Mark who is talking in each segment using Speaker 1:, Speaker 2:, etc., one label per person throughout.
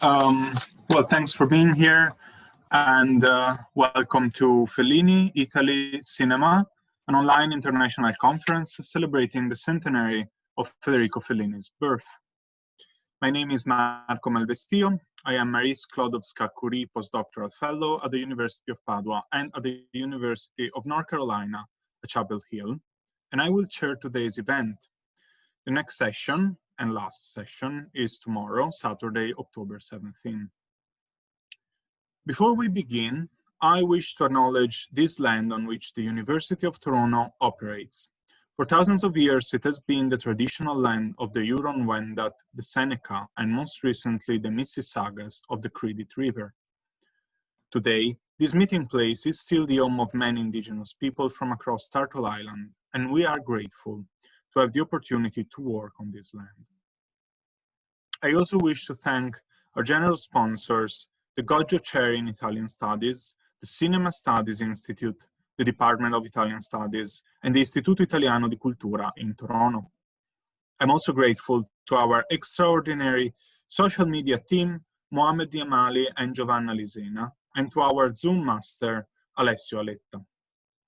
Speaker 1: Well, thanks for being here, and welcome to Fellini, Italy Cinema, an online international conference celebrating the centenary of Federico Fellini's birth. My name is Marco Malvestio. I am Marie Sklodowska-Curie postdoctoral fellow at the University of Padua and at the University of North Carolina at Chapel Hill, and I will chair today's event. The next session and last session is tomorrow, Saturday, October 17. Before we begin, I wish to acknowledge this land on which the University of Toronto operates. For thousands of years, it has been the traditional land of the Huron-Wendat, the Seneca, and most recently, the Mississaugas of the Credit River. Today, this meeting place is still the home of many indigenous people from across Turtle Island, and we are grateful to have the opportunity to work on this land. I also wish to thank our general sponsors, the Goggio Chair in Italian Studies, the Cinema Studies Institute, the Department of Italian Studies, and the Istituto Italiano di Cultura in Toronto. I'm also grateful to our extraordinary social media team, Mohamed Diamali and Giovanna Lisena, and to our Zoom master, Alessio Aletta.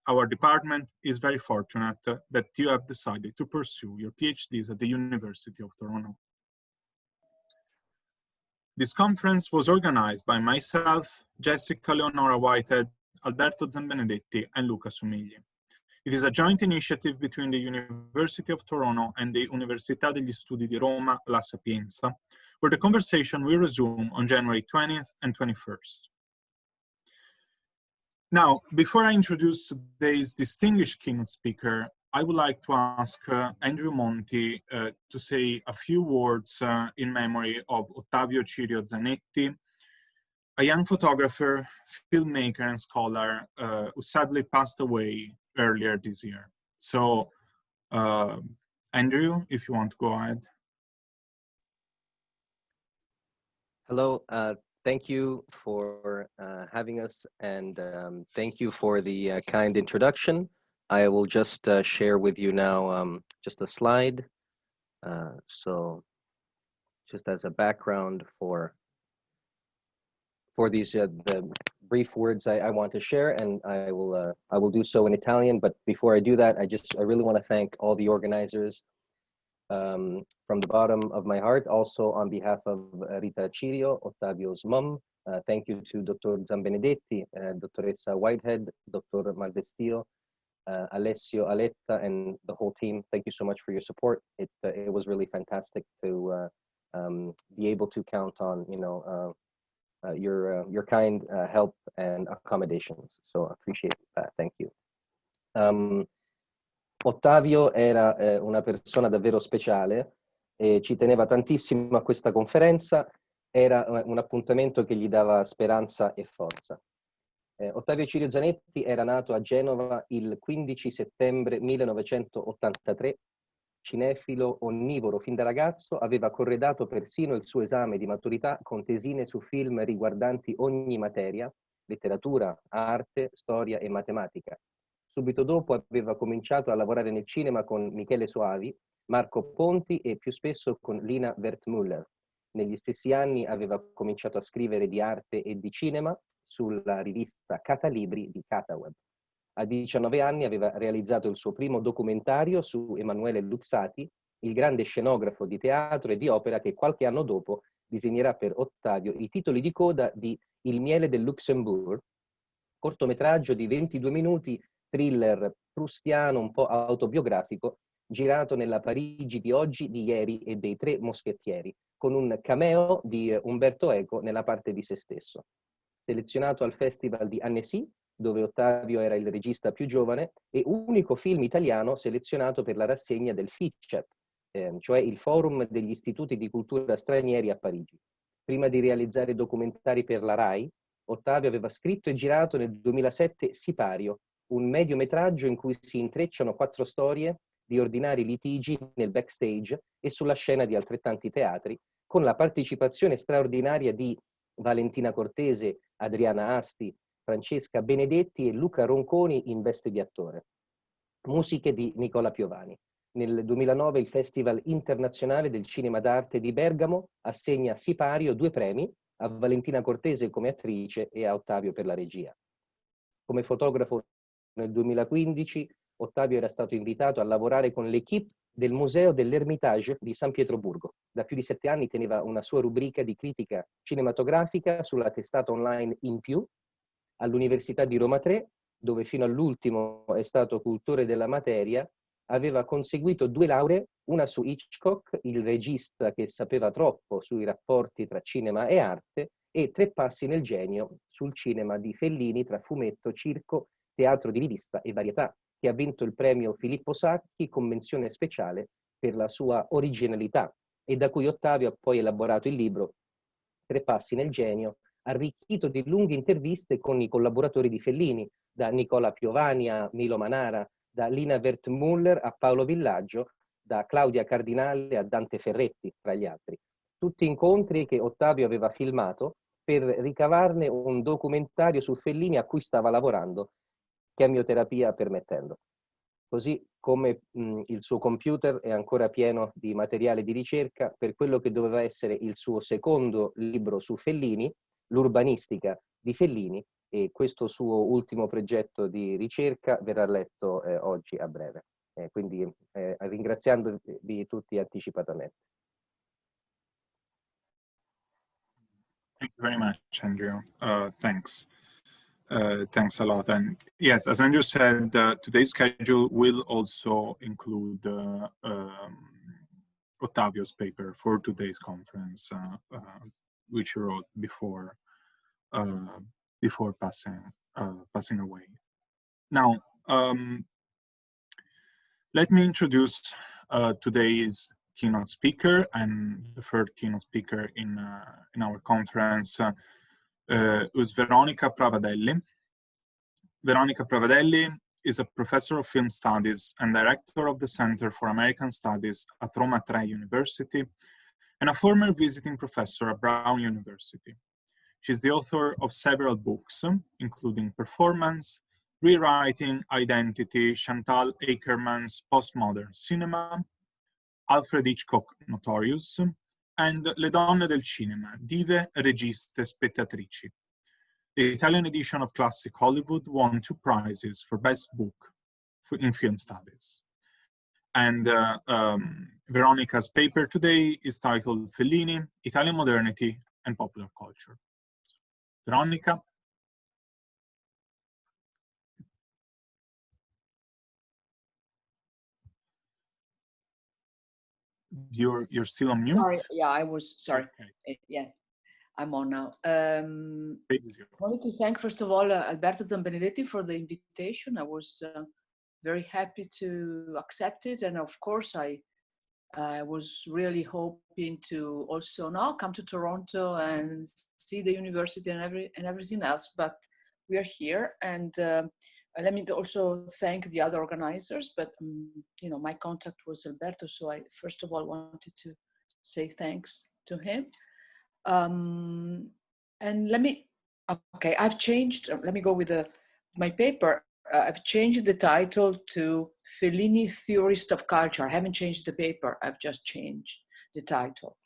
Speaker 1: Our department is very fortunate that you have decided to pursue your PhDs at the University of Toronto. This conference was organized by myself, Jessica Leonora Whitehead, Alberto Zambenedetti, and Luca Sumigli. It is a joint initiative between the University of Toronto and the Università degli Studi di Roma, La Sapienza, where the conversation will resume on January 20th and 21st. Now, before I introduce today's distinguished keynote speaker, I would like to ask Andrew Monti to say a few words in memory of Ottavio Cirio Zanetti, a young photographer, filmmaker, and scholar who sadly passed away earlier this year. So, Andrew, if you want to go ahead.
Speaker 2: Hello. Thank you for having us, and thank you for the kind introduction. I will just share with you now just a slide. So just as a background for these the brief words I want to share, and I will do so in Italian. But before I do that, I really want to thank all the organizers from the bottom of my heart, also on behalf of Rita Cirio, Ottavio's mom. Thank you to Dr. Zambenedetti, Dottoressa Whitehead, Dr. Malvestio, Alessio Aletta, and the whole team. Thank you so much for your support. It was really fantastic to be able to count on your kind help and accommodations. So I appreciate that. Thank you. Ottavio era una persona davvero speciale e ci teneva tantissimo a questa conferenza. Era un appuntamento che gli dava speranza e forza. Ottavio Cirio Zanetti era nato a Genova il 15 settembre 1983. Cinefilo onnivoro fin da ragazzo, aveva corredato persino il suo esame di maturità con tesine su film riguardanti ogni materia, letteratura, arte, storia e matematica. Subito dopo aveva cominciato a lavorare nel cinema con Michele Soavi, Marco Ponti e più spesso con Lina Wertmüller. Negli stessi anni aveva cominciato a scrivere di arte e di cinema sulla rivista Catalibri di Cataweb. A 19 anni aveva realizzato il suo primo documentario su Emanuele Luzzati, il grande scenografo di teatro e di opera che qualche anno dopo disegnerà per Ottavio i titoli di coda di Il miele del Luxembourg, cortometraggio di 22 minuti, thriller prustiano un po' autobiografico, girato nella Parigi di oggi, di ieri e dei Tre Moschettieri, con un cameo di Umberto Eco nella parte di se stesso. Selezionato al Festival di Annecy, dove Ottavio era il regista più giovane, e unico film italiano selezionato per la rassegna del FICEP, cioè il Forum degli Istituti di Cultura Stranieri a Parigi. Prima di realizzare documentari per la RAI, Ottavio aveva scritto e girato nel 2007 Sipario, un mediometraggio in cui si intrecciano 4 storie di ordinari litigi nel backstage e sulla scena di altrettanti teatri, con la partecipazione straordinaria di Valentina Cortese, Adriana Asti, Francesca Benedetti e Luca Ronconi in veste di attore. Musiche di Nicola Piovani. Nel 2009 il Festival Internazionale del Cinema d'Arte di Bergamo assegna a Sipario 2 premi, a Valentina Cortese come attrice e a Ottavio per la regia. Come fotografo nel 2015 Ottavio era stato invitato a lavorare con l'equipe del Museo dell'Ermitage di San Pietroburgo. Da più di 7 anni teneva una sua rubrica di critica cinematografica sulla testata online In Più all'Università di Roma 3, dove fino all'ultimo è stato cultore della materia. Aveva conseguito 2 lauree, una su Hitchcock, il regista che sapeva troppo sui rapporti tra cinema e arte, e 3 passi nel genio sul cinema di Fellini tra fumetto, circo, teatro di rivista e varietà, che ha vinto il premio Filippo Sacchi con menzione speciale per la sua originalità, e da cui Ottavio ha poi elaborato il libro 3 passi nel genio, arricchito di lunghe interviste con i collaboratori di Fellini, da Nicola Piovani a Milo Manara, da Lina Wertmüller a Paolo Villaggio, da Claudia Cardinale a Dante Ferretti, tra gli altri. Tutti incontri che Ottavio aveva filmato per ricavarne un documentario su Fellini a cui stava lavorando, chemioterapia permettendo. Così come il suo computer è ancora pieno di materiale di ricerca per quello che doveva essere il suo secondo libro su Fellini, l'urbanistica di Fellini, e questo suo ultimo progetto di ricerca verrà letto oggi a breve. Quindi ringraziandovi tutti anticipatamente.
Speaker 1: Thank you very much, Andrew. Thanks. Thanks a lot. And yes, as Andrew said, today's schedule will also include Ottavio's paper for today's conference, which he wrote before passing away. Now, let me introduce today's keynote speaker and the third keynote speaker in our conference, who's Veronica Pravadelli. Veronica Pravadelli is a professor of film studies and director of the Center for American Studies at Roma Tre University, and a former visiting professor at Brown University. She's the author of several books, including Performance, Rewriting Identity, Chantal Akerman's Postmodern Cinema, Alfred Hitchcock Notorious, and Le Donne del Cinema, Dive, Registe, Spettatrici. The Italian edition of Classic Hollywood won 2 prizes for Best Book in Film Studies. And Veronica's paper today is titled Fellini, Italian Modernity and Popular Culture. Veronica. You're still on mute?
Speaker 3: Sorry, yeah, I was, sorry.
Speaker 1: Okay.
Speaker 3: Yeah, I'm on now. I wanted to thank, first of all, Alberto Zambenedetti for the invitation. I was very happy to accept it. And of course, I was really hoping to also now come to Toronto and see the university and everything else, but we are here. And let me also thank the other organizers, but you know, my contact was Alberto, so I first of all wanted to say thanks to him. And let me, okay, I've changed, let me go with my paper. I've changed the title to Fellini, Theorist of Culture. I haven't changed the paper, I've just changed the title.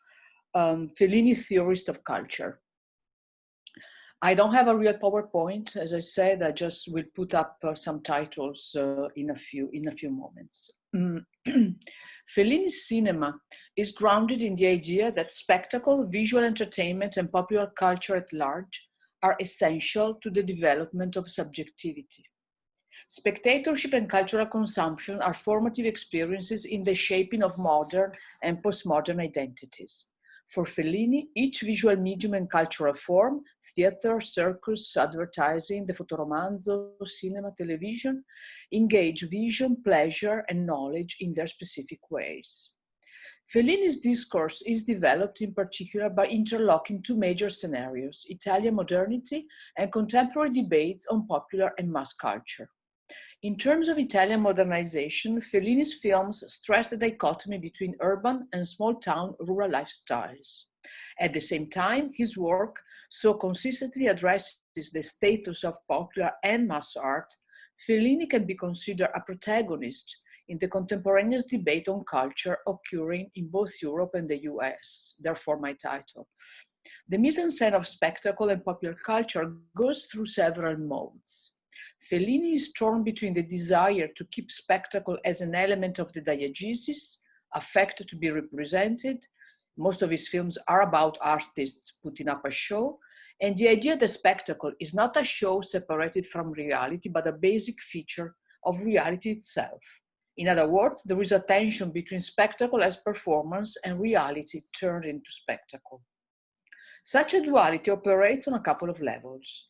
Speaker 3: Fellini, Theorist of Culture. I don't have a real PowerPoint. As I said, I just will put up some titles in a few moments. Fellini's cinema is grounded in the idea that spectacle, visual entertainment, and popular culture at large are essential to the development of subjectivity. Spectatorship and cultural consumption are formative experiences in the shaping of modern and postmodern identities. For Fellini, each visual medium and cultural form, theater, circus, advertising, the fotoromanzo, cinema, television, engage vision, pleasure, and knowledge in their specific ways. Fellini's discourse is developed in particular by interlocking 2 major scenarios, Italian modernity and contemporary debates on popular and mass culture. In terms of Italian modernization, Fellini's films stress the dichotomy between urban and small-town rural lifestyles. At the same time, his work so consistently addresses the status of popular and mass art, Fellini can be considered a protagonist in the contemporaneous debate on culture occurring in both Europe and the US, therefore my title. The mise-en-scène of spectacle and popular culture goes through several modes. Fellini is torn between the desire to keep spectacle as an element of the diegesis, a fact to be represented. Most of his films are about artists putting up a show, and the idea that spectacle is not a show separated from reality, but a basic feature of reality itself. In other words, there is a tension between spectacle as performance and reality turned into spectacle. Such a duality operates on a couple of levels.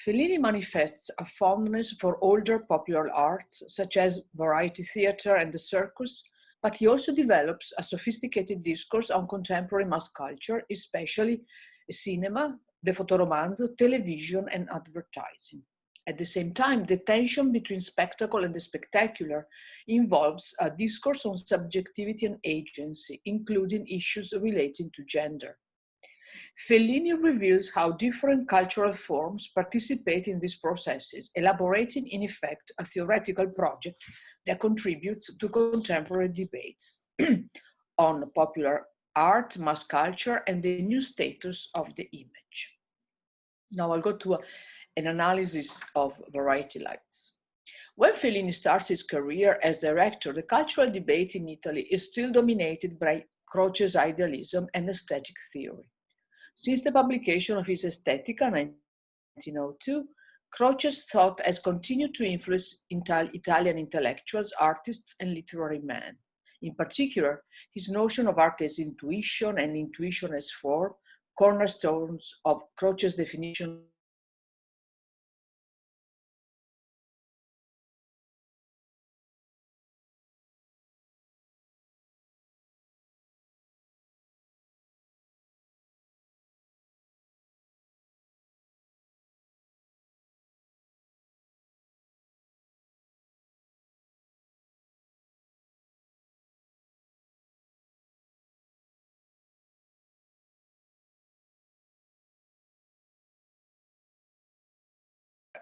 Speaker 3: Fellini manifests a fondness for older popular arts, such as variety theater and the circus, but he also develops a sophisticated discourse on contemporary mass culture, especially cinema, the fotoromanzo, television, and advertising. At the same time, the tension between spectacle and the spectacular involves a discourse on subjectivity and agency, including issues relating to gender. Fellini reveals how different cultural forms participate in these processes, elaborating in effect a theoretical project that contributes to contemporary debates on popular art, mass culture, and the new status of the image. Now I'll go to an analysis of variety lights. When Fellini starts his career as director, the cultural debate in Italy is still dominated by Croce's idealism and aesthetic theory. Since the publication of his Estetica in 1902, Croce's thought has continued to influence Italian intellectuals, artists, and literary men. In particular, his notion of art as intuition and intuition as form, cornerstones of Croce's definition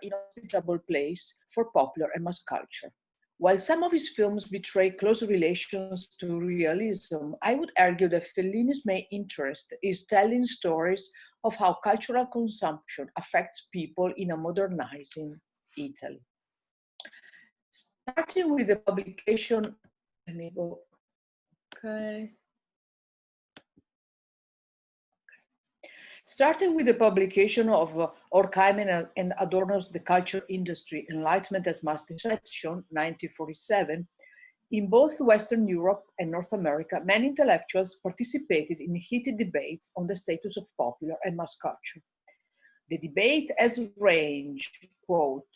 Speaker 3: inhospitable place for popular and mass culture. While some of his films betray close relations to realism, I would argue that Fellini's main interest is telling stories of how cultural consumption affects people in a modernizing Italy. Starting with the publication, let me go, okay. Starting with the publication of Horkheimer and Adorno's The Culture Industry, Enlightenment as Mass Deception, 1947, in both Western Europe and North America, many intellectuals participated in heated debates on the status of popular and mass culture. The debate has ranged, quote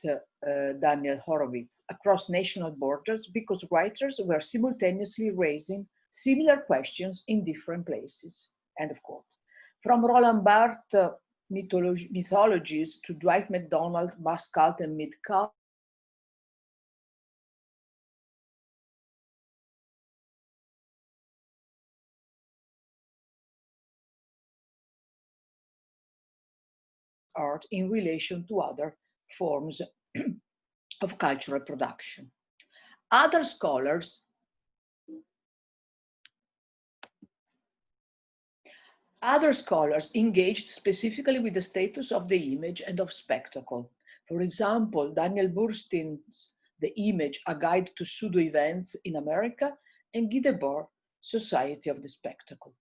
Speaker 3: Daniel Horowitz, across national borders because writers were simultaneously raising similar questions in different places, end of quote. From Roland Barthes mythologies to Dwight MacDonald's mass cult and myth cult, art in relation to other forms of cultural production. Other scholars engaged specifically with the status of the image and of spectacle. For example, Daniel Burstein's The Image, A Guide to Pseudo-Events in America, and Guy Debord's Society of the Spectacle.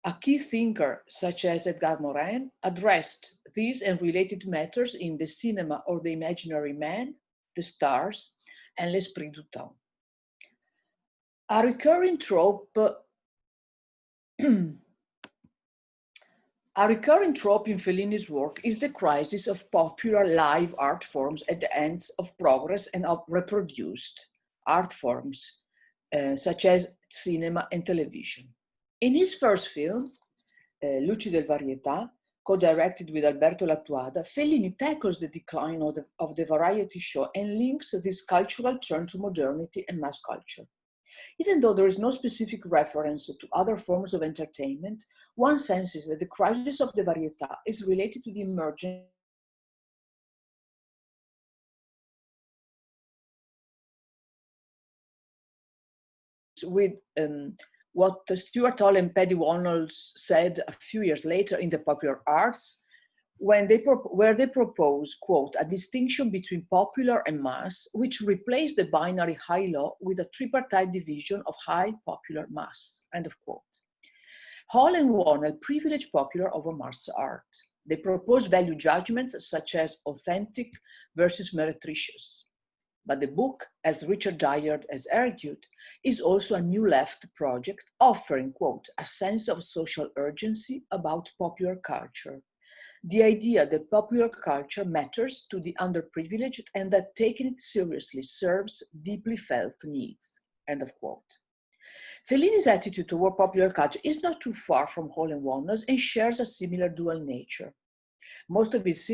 Speaker 3: A key thinker, such as Edgar Morin, addressed these and related matters in The Cinema or the Imaginary Man, The Stars, and L'Esprit du Temps. A recurring trope in Fellini's work is the crisis of popular live art forms at the ends of progress and of reproduced art forms, such as cinema and television. In his first film, Luci del Varietà, co-directed with Alberto Lattuada, Fellini tackles the decline of the variety show and links this cultural turn to modernity and mass culture. Even though there is no specific reference to other forms of entertainment, one senses that the crisis of the varietà is related to the emergence with what Stuart Hall and Paddy Wannells said a few years later in the popular arts, where they propose, quote, a distinction between popular and mass, which replaced the binary high-low with a tripartite division of high, popular, mass, end of quote. Hall and Wannell privilege popular over mass art. They propose value judgments such as authentic versus meretricious. But the book, as Richard Dyer has argued, is also a new left project offering, quote, a sense of social urgency about popular culture. The idea that popular culture matters to the underprivileged and that taking it seriously serves deeply felt needs, end of quote. Fellini's attitude toward popular culture is not too far from Hall and Wannell's and shares a similar dual nature. Most of his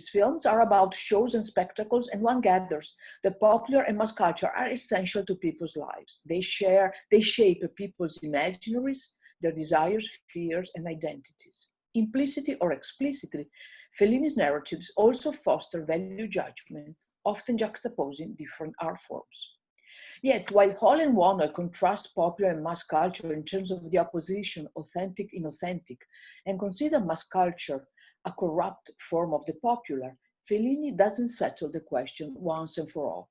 Speaker 3: films are about shows and spectacles, and one gathers that popular and mass culture are essential to people's lives. They shape people's imaginaries, their desires, fears, and identities. Implicitly or explicitly, Fellini's narratives also foster value judgments, often juxtaposing different art forms. Yet, while Hall and Wannell contrast popular and mass culture in terms of the opposition authentic-inauthentic, and consider mass culture a corrupt form of the popular, Fellini doesn't settle the question once and for all.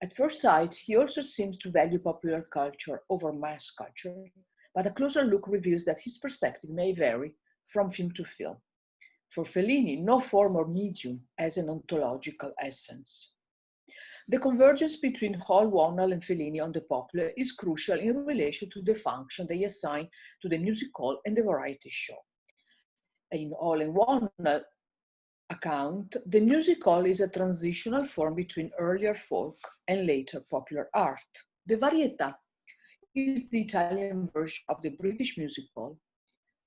Speaker 3: At first sight, he also seems to value popular culture over mass culture, but a closer look reveals that his perspective may vary from film to film. For Fellini, no form or medium has an ontological essence. The convergence between Hall, Wannell, and Fellini on the popular is crucial in relation to the function they assign to the music hall and the variety show. In Hall and Wannell account, the music hall is a transitional form between earlier folk and later popular art. The Varietà is the Italian version of the British music hall.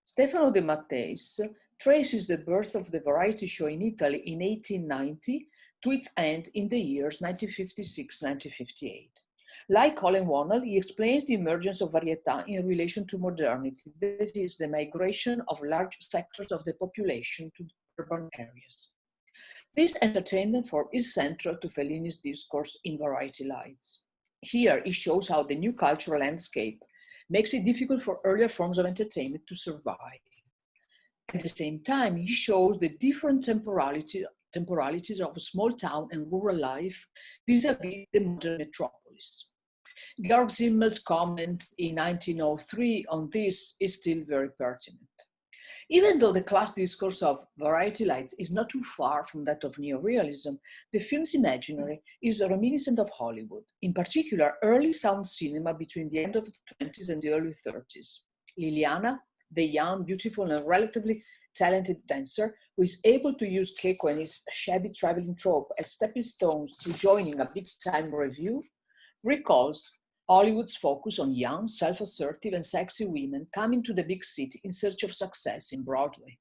Speaker 3: Stefano De Matteis traces the birth of the variety show in Italy in 1890 to its end in the years 1956-1958. Like Hall and Wannell, he explains the emergence of varietà in relation to modernity, that is, the migration of large sectors of the population to urban areas. This entertainment form is central to Fellini's discourse in Variety Lights. Here, he shows how the new cultural landscape makes it difficult for earlier forms of entertainment to survive. At the same time, he shows the different temporalities of small town and rural life vis-à-vis the modern metropolis. Georg Simmel's comment in 1903 on this is still very pertinent. Even though the class discourse of Variety Lights is not too far from that of neorealism, the film's imaginary is reminiscent of Hollywood, in particular early sound cinema between the end of the 20s and the early 30s. Liliana, the young, beautiful, and relatively talented dancer who is able to use Keiko and his shabby traveling troupe as stepping stones to joining a big-time revue, recalls Hollywood's focus on young, self-assertive, and sexy women coming to the big city in search of success in Broadway.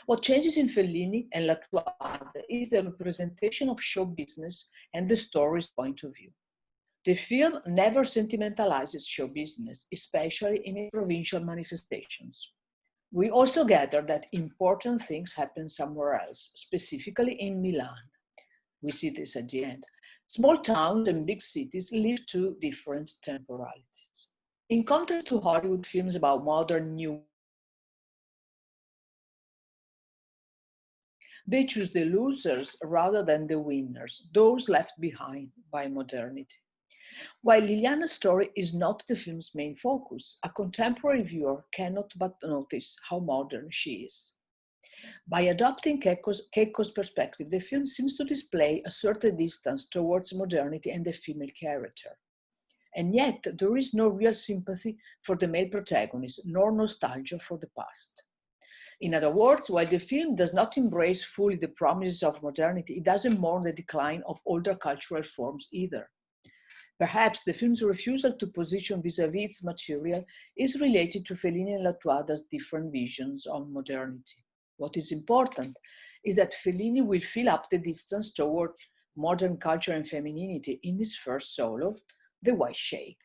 Speaker 3: What changes in Fellini and Latuada is the representation of show business and the story's point of view. The film never sentimentalizes show business, especially in its provincial manifestations. We also gather that important things happen somewhere else, specifically in Milan. We see this at the end. Small towns and big cities live two different temporalities. In contrast to Hollywood films about modern new, they choose the losers rather than the winners, those left behind by modernity. While Liliana's story is not the film's main focus, a contemporary viewer cannot but notice how modern she is. By adopting Keiko's perspective, the film seems to display a certain distance towards modernity and the female character. And yet, there is no real sympathy for the male protagonist, nor nostalgia for the past. In other words, while the film does not embrace fully the promises of modernity, it doesn't mourn the decline of older cultural forms either. Perhaps the film's refusal to position vis-à-vis its material is related to Fellini and Latuada's different visions on modernity. What is important is that Fellini will fill up the distance toward modern culture and femininity in his first solo, The White Sheikh.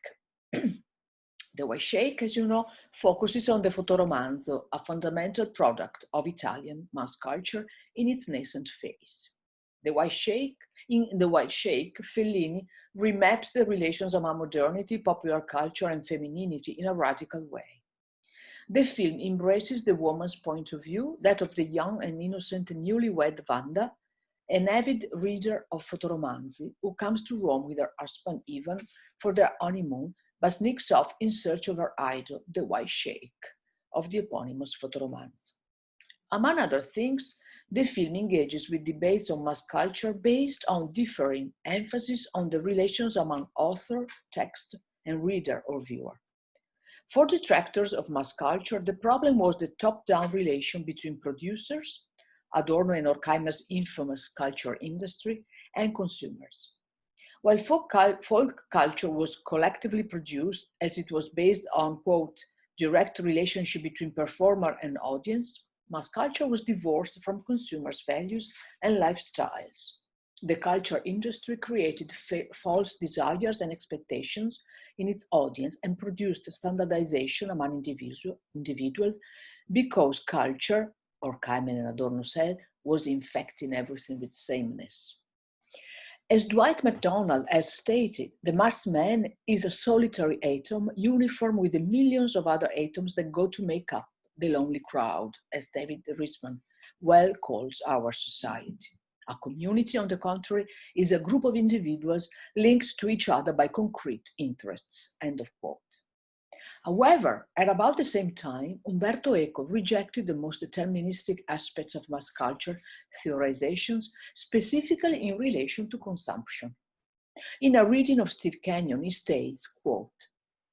Speaker 3: The White Sheikh, as you know, focuses on the fotoromanzo, a fundamental product of Italian mass culture in its nascent phase. In The White Sheik, Fellini remaps the relations among modernity, popular culture, and femininity in a radical way. The film embraces the woman's point of view, that of the young and innocent newlywed Wanda, an avid reader of fotoromanzi who comes to Rome with her husband Ivan for their honeymoon, but sneaks off in search of her idol, the White Sheik, of the eponymous fotoromanzi. Among other things, the film engages with debates on mass culture based on differing emphasis on the relations among author, text, and reader or viewer. For detractors of mass culture, the problem was the top-down relation between producers, Adorno and Horkheimer's infamous culture industry, and consumers. While folk culture was collectively produced, as it was based on, quote, direct relationship between performer and audience, mass culture was divorced from consumers' values and lifestyles. The culture industry created false desires and expectations in its audience and produced standardization among individuals because culture, or Horkheimer and Adorno said, was infecting everything with sameness. As Dwight MacDonald has stated, the mass man is a solitary atom, uniform with the millions of other atoms that go to make up the lonely crowd, as David Risman well calls our society. A community, on the contrary, is a group of individuals linked to each other by concrete interests, end of quote. However, at about the same time, Umberto Eco rejected the most deterministic aspects of mass culture theorizations, specifically in relation to consumption. In a reading of Steve Kenyon, he states, quote,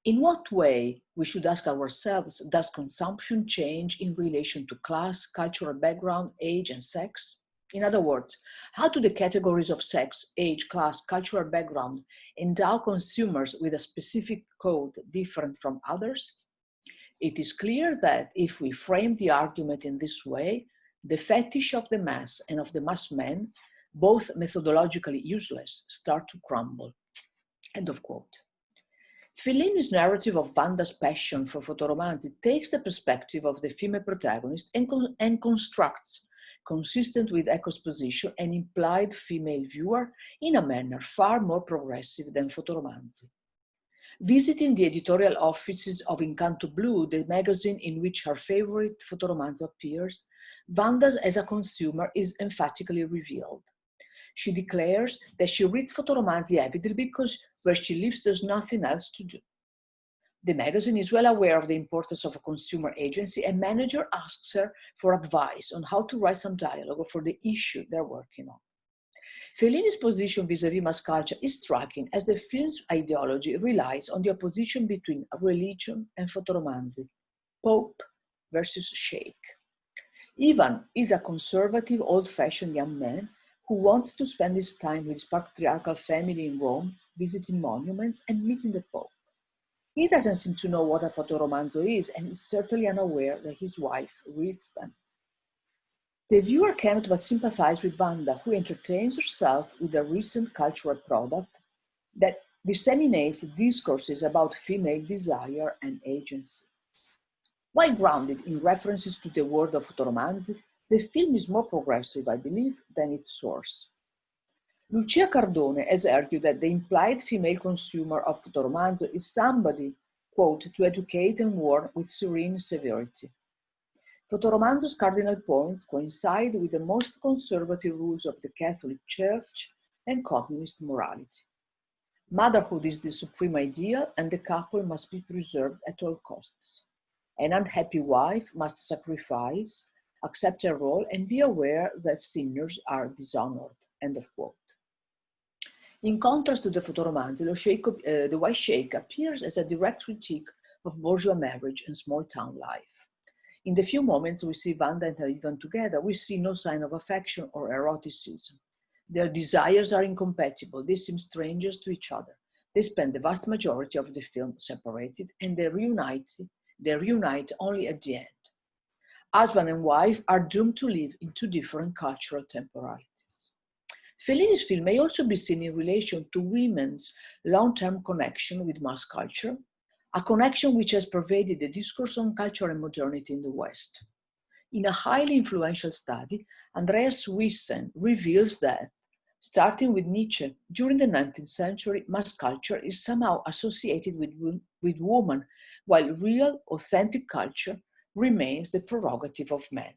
Speaker 3: in what way, we should ask ourselves, does consumption change in relation to class, cultural background, age, and sex? In other words, how do the categories of sex, age, class, cultural background endow consumers with a specific code different from others? It is clear that if we frame the argument in this way, the fetish of the mass and of the mass man, both methodologically useless, start to crumble. End of quote. Fellini's narrative of Wanda's passion for fotoromanzi takes the perspective of the female protagonist and constructs, consistent with Eco's position, an implied female viewer in a manner far more progressive than fotoromanzi. Visiting the editorial offices of Incanto Blu, the magazine in which her favorite fotoromanzi appears, Wanda as a consumer is emphatically revealed. She declares that she reads fotoromanzi avidly because where she lives there's nothing else to do. The magazine is well aware of the importance of a consumer agency, and manager asks her for advice on how to write some dialogue for the issue they're working on. Fellini's position vis-à-vis mass culture is striking, as the film's ideology relies on the opposition between religion and fotoromanzi, Pope versus Sheik. Ivan is a conservative, old-fashioned young man who wants to spend his time with his patriarchal family in Rome, visiting monuments and meeting the Pope. He doesn't seem to know what a fotoromanzo is, and is certainly unaware that his wife reads them. The viewer cannot but sympathize with Wanda, who entertains herself with a recent cultural product that disseminates discourses about female desire and agency. While grounded in references to the world of fotoromanzi, the film is more progressive, I believe, than its source. Lucia Cardone has argued that the implied female consumer of fotoromanzo is somebody, quote, to educate and warn with serene severity. Fotoromanzo's cardinal points coincide with the most conservative rules of the Catholic Church and communist morality. Motherhood is the supreme ideal, and the couple must be preserved at all costs. An unhappy wife must sacrifice, accept her role, and be aware that sinners are dishonored, end of quote. In contrast to the fotoromanzi, the White Sheik appears as a direct critique of bourgeois marriage and small-town life. In the few moments we see Wanda and Ivan together, we see no sign of affection or eroticism. Their desires are incompatible. They seem strangers to each other. They spend the vast majority of the film separated, and they reunite only at the end. Husband and wife are doomed to live in two different cultural temporalities. Fellini's film may also be seen in relation to women's long-term connection with mass culture, a connection which has pervaded the discourse on culture and modernity in the West. In a highly influential study, Andreas Wiesen reveals that Starting with Nietzsche, during the 19th century, mass culture is somehow associated with woman, while real, authentic culture remains the prerogative of men.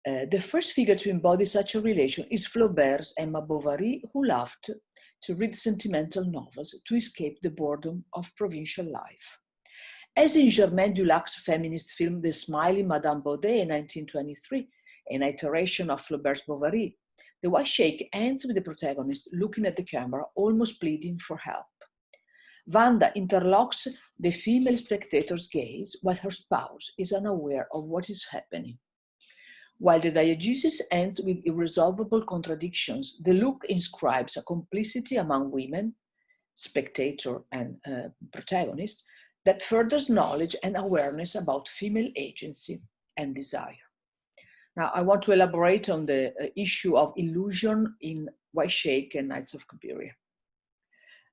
Speaker 3: The first figure to embody such a relation is Flaubert's Emma Bovary, who loved to read sentimental novels to escape the boredom of provincial life. As in Germaine Dulac's feminist film The Smiling Madame Baudet in 1923, an iteration of Flaubert's Bovary, the White Shake ends with the protagonist looking at the camera, almost pleading for help. Wanda interlocks the female spectator's gaze while her spouse is unaware of what is happening. While the diegesis ends with irresolvable contradictions, the look inscribes a complicity among women, spectator and protagonist, that furthers knowledge and awareness about female agency and desire. Now, I want to elaborate on the issue of illusion in White Shake and Nights of Cabiria.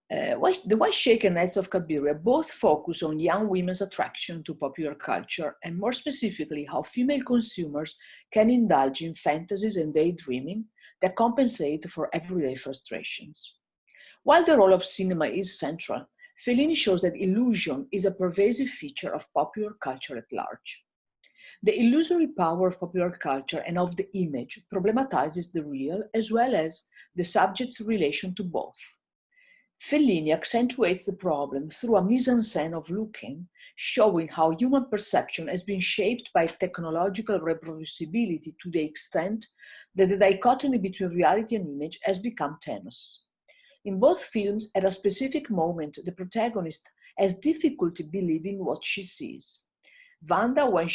Speaker 3: The White Shake and Nights of Cabiria both focus on young women's attraction to popular culture, and more specifically, how female consumers can indulge in fantasies and daydreaming that compensate for everyday frustrations. While the role of cinema is central, Fellini shows that illusion is a pervasive feature of popular culture at large. The illusory power of popular culture and of the image problematizes the real as well as the subject's relation to both. Fellini accentuates the problem through a mise-en-scène of looking, showing how human perception has been shaped by technological reproducibility to the extent that the dichotomy between reality and image has become tenuous. In both films, at a specific moment, the protagonist has difficulty believing what she sees. Wanda, when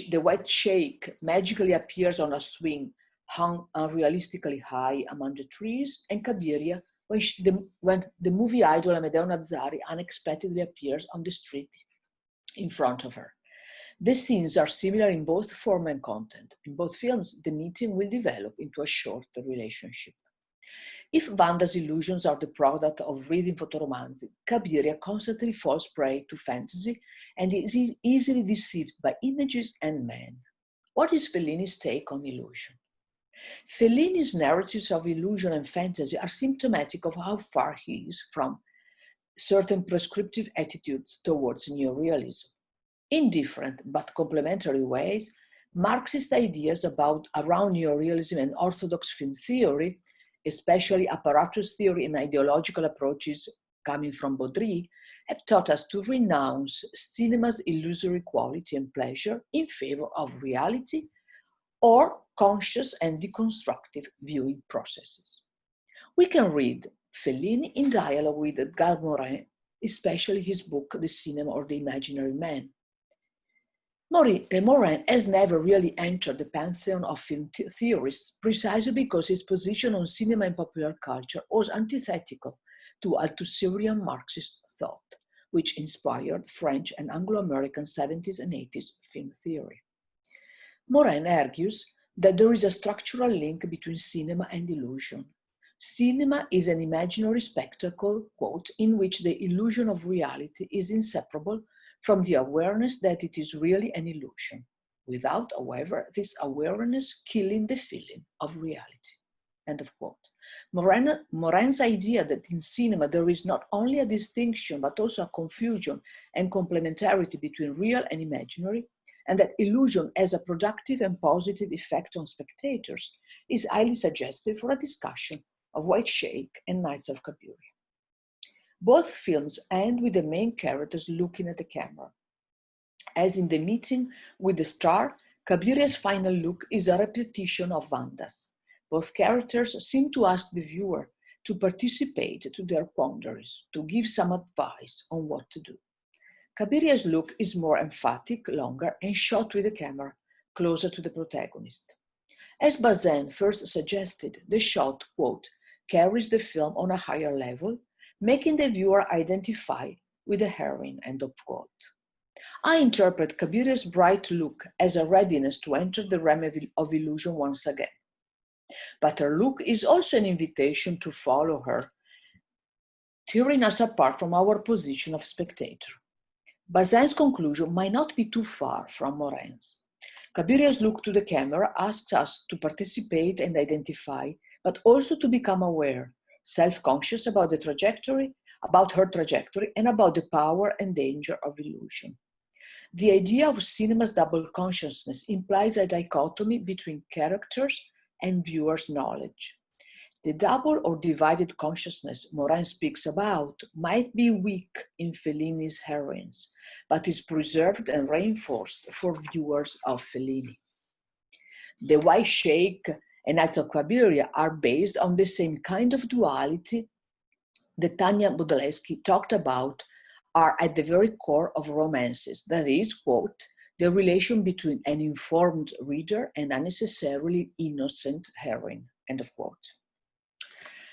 Speaker 3: the White Shake magically appears on a swing hung unrealistically high among the trees, and Cabiria, when the movie idol Amedeo Nazzari unexpectedly appears on the street in front of her. The scenes are similar in both form and content. In both films, the meeting will develop into a short relationship. If Wanda's illusions are the product of reading fotoromanzi, Cabiria constantly falls prey to fantasy and is easily deceived by images and men. What is Fellini's take on illusion? Fellini's narratives of illusion and fantasy are symptomatic of how far he is from certain prescriptive attitudes towards neorealism. In different but complementary ways, Marxist ideas around neorealism and orthodox film theory, especially apparatus theory and ideological approaches coming from Baudry, have taught us to renounce cinema's illusory quality and pleasure in favor of reality or conscious and deconstructive viewing processes. We can read Fellini in dialogue with Edgar Morin, especially his book, The Cinema or the Imaginary Man. Morin has never really entered the pantheon of film theorists precisely because his position on cinema and popular culture was antithetical to Althusserian Marxist thought, which inspired French and Anglo-American 70s and 80s film theory. Morin argues that there is a structural link between cinema and illusion. Cinema is an imaginary spectacle, quote, in which the illusion of reality is inseparable from the awareness that it is really an illusion, without, however, this awareness killing the feeling of reality, end of quote. Morin's idea that in cinema there is not only a distinction, but also a confusion and complementarity between real and imaginary, and that illusion has a productive and positive effect on spectators, is highly suggestive for a discussion of White Shake and Nights of Cabiria. Both films end with the main characters looking at the camera. As in The Meeting with the Star, Cabiria's final look is a repetition of Wanda's. Both characters seem to ask the viewer to participate to their quandaries, to give some advice on what to do. Cabiria's look is more emphatic, longer, and shot with the camera closer to the protagonist. As Bazin first suggested, the shot, quote, carries the film on a higher level, making the viewer identify with the heroine, end of quote. I interpret Cabiria's bright look as a readiness to enter the realm of illusion once again. But her look is also an invitation to follow her, tearing us apart from our position of spectator. Bazin's conclusion might not be too far from Morin's. Cabiria's look to the camera asks us to participate and identify, but also to become aware, self-conscious about the trajectory, about her trajectory, and about the power and danger of illusion. The idea of cinema's double consciousness implies a dichotomy between characters and viewers' knowledge. The double or divided consciousness Morin speaks about might be weak in Fellini's heroines, but is preserved and reinforced for viewers of Fellini. The White Sheikh and Knights of Cabiria are based on the same kind of duality that Tanya Budalewski talked about are at the very core of romances, that is, quote, the relation between an informed reader and unnecessarily innocent heroine, end of quote.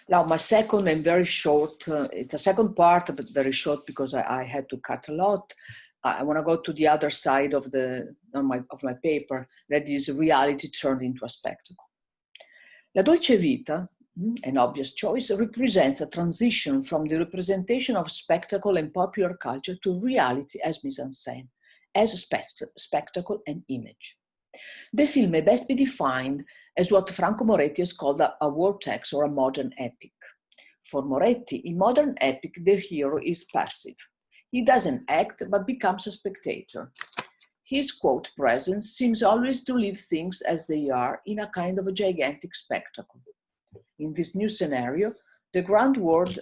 Speaker 3: Now, my second and very short, it's a second part, but very short because I had to cut a lot. I want to go to the other side of my paper, that is reality turned into a spectacle. La Dolce Vita, an obvious choice, represents a transition from the representation of spectacle and popular culture to reality as mise-en-scène, as spectacle and image. The film may best be defined as what Franco Moretti has called a vortex or a modern epic. For Moretti, in modern epic, the hero is passive. He doesn't act, but becomes a spectator. His, quote, presence seems always to leave things as they are in a kind of a gigantic spectacle. In this new scenario, the grand world